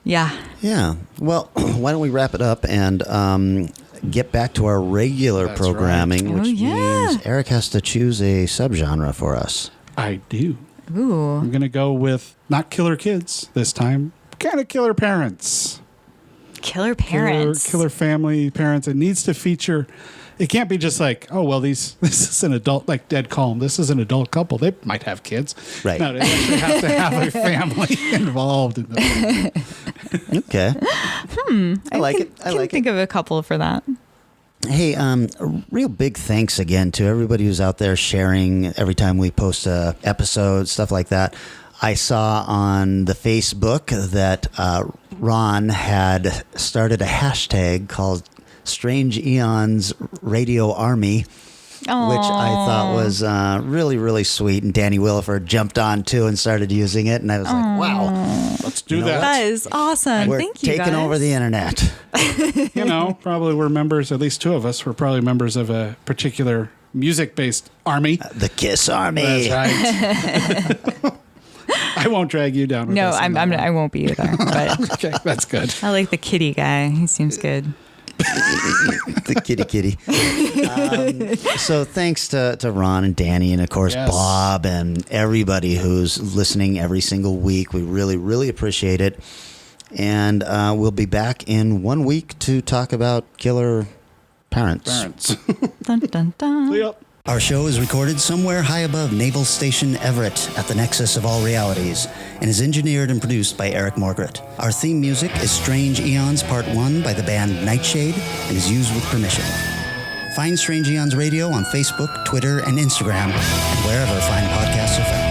yeah. Yeah. Well, why don't we wrap it up and get back to our regular programming, which means Eric has to choose a subgenre for us. I do. Ooh. I'm going to go with not killer kids this time, kind of killer parents. Killer parents. Killer family parents. It needs to feature, it can't be just like, oh, well, this is an adult, like Dead Calm. This is an adult couple. They might have kids. Right. No, they actually have to have a family involved in the family. Okay. I like it. I can think of a couple for that. Hey, a real big thanks again to everybody who's out there sharing every time we post a episode, stuff like that. I saw on the Facebook that Ron had started a hashtag called Strange Eons Radio Army, which I thought was really, really sweet. And Danny Williford jumped on too and started using it. And I was like, wow, let's do that. That is awesome. We're Thank you, taking over the internet. Probably we're members, at least two of us, were probably members of a particular music-based army. The Kiss Army. That's right. I won't drag you down. No, I won't be either. But okay, that's good. I like the kitty guy. He seems good. The kitty. So thanks to Ron and Danny and, of course, Bob and everybody who's listening every single week. We really, really appreciate it. And we'll be back in 1 week to talk about killer parents. Dun, dun, dun. See ya. Our show is recorded somewhere high above Naval Station Everett at the nexus of all realities and is engineered and produced by Eric Morgret. Our theme music is Strange Eons Part 1 by the band Nightshade and is used with permission. Find Strange Eons Radio on Facebook, Twitter, and Instagram, and wherever fine podcasts are found.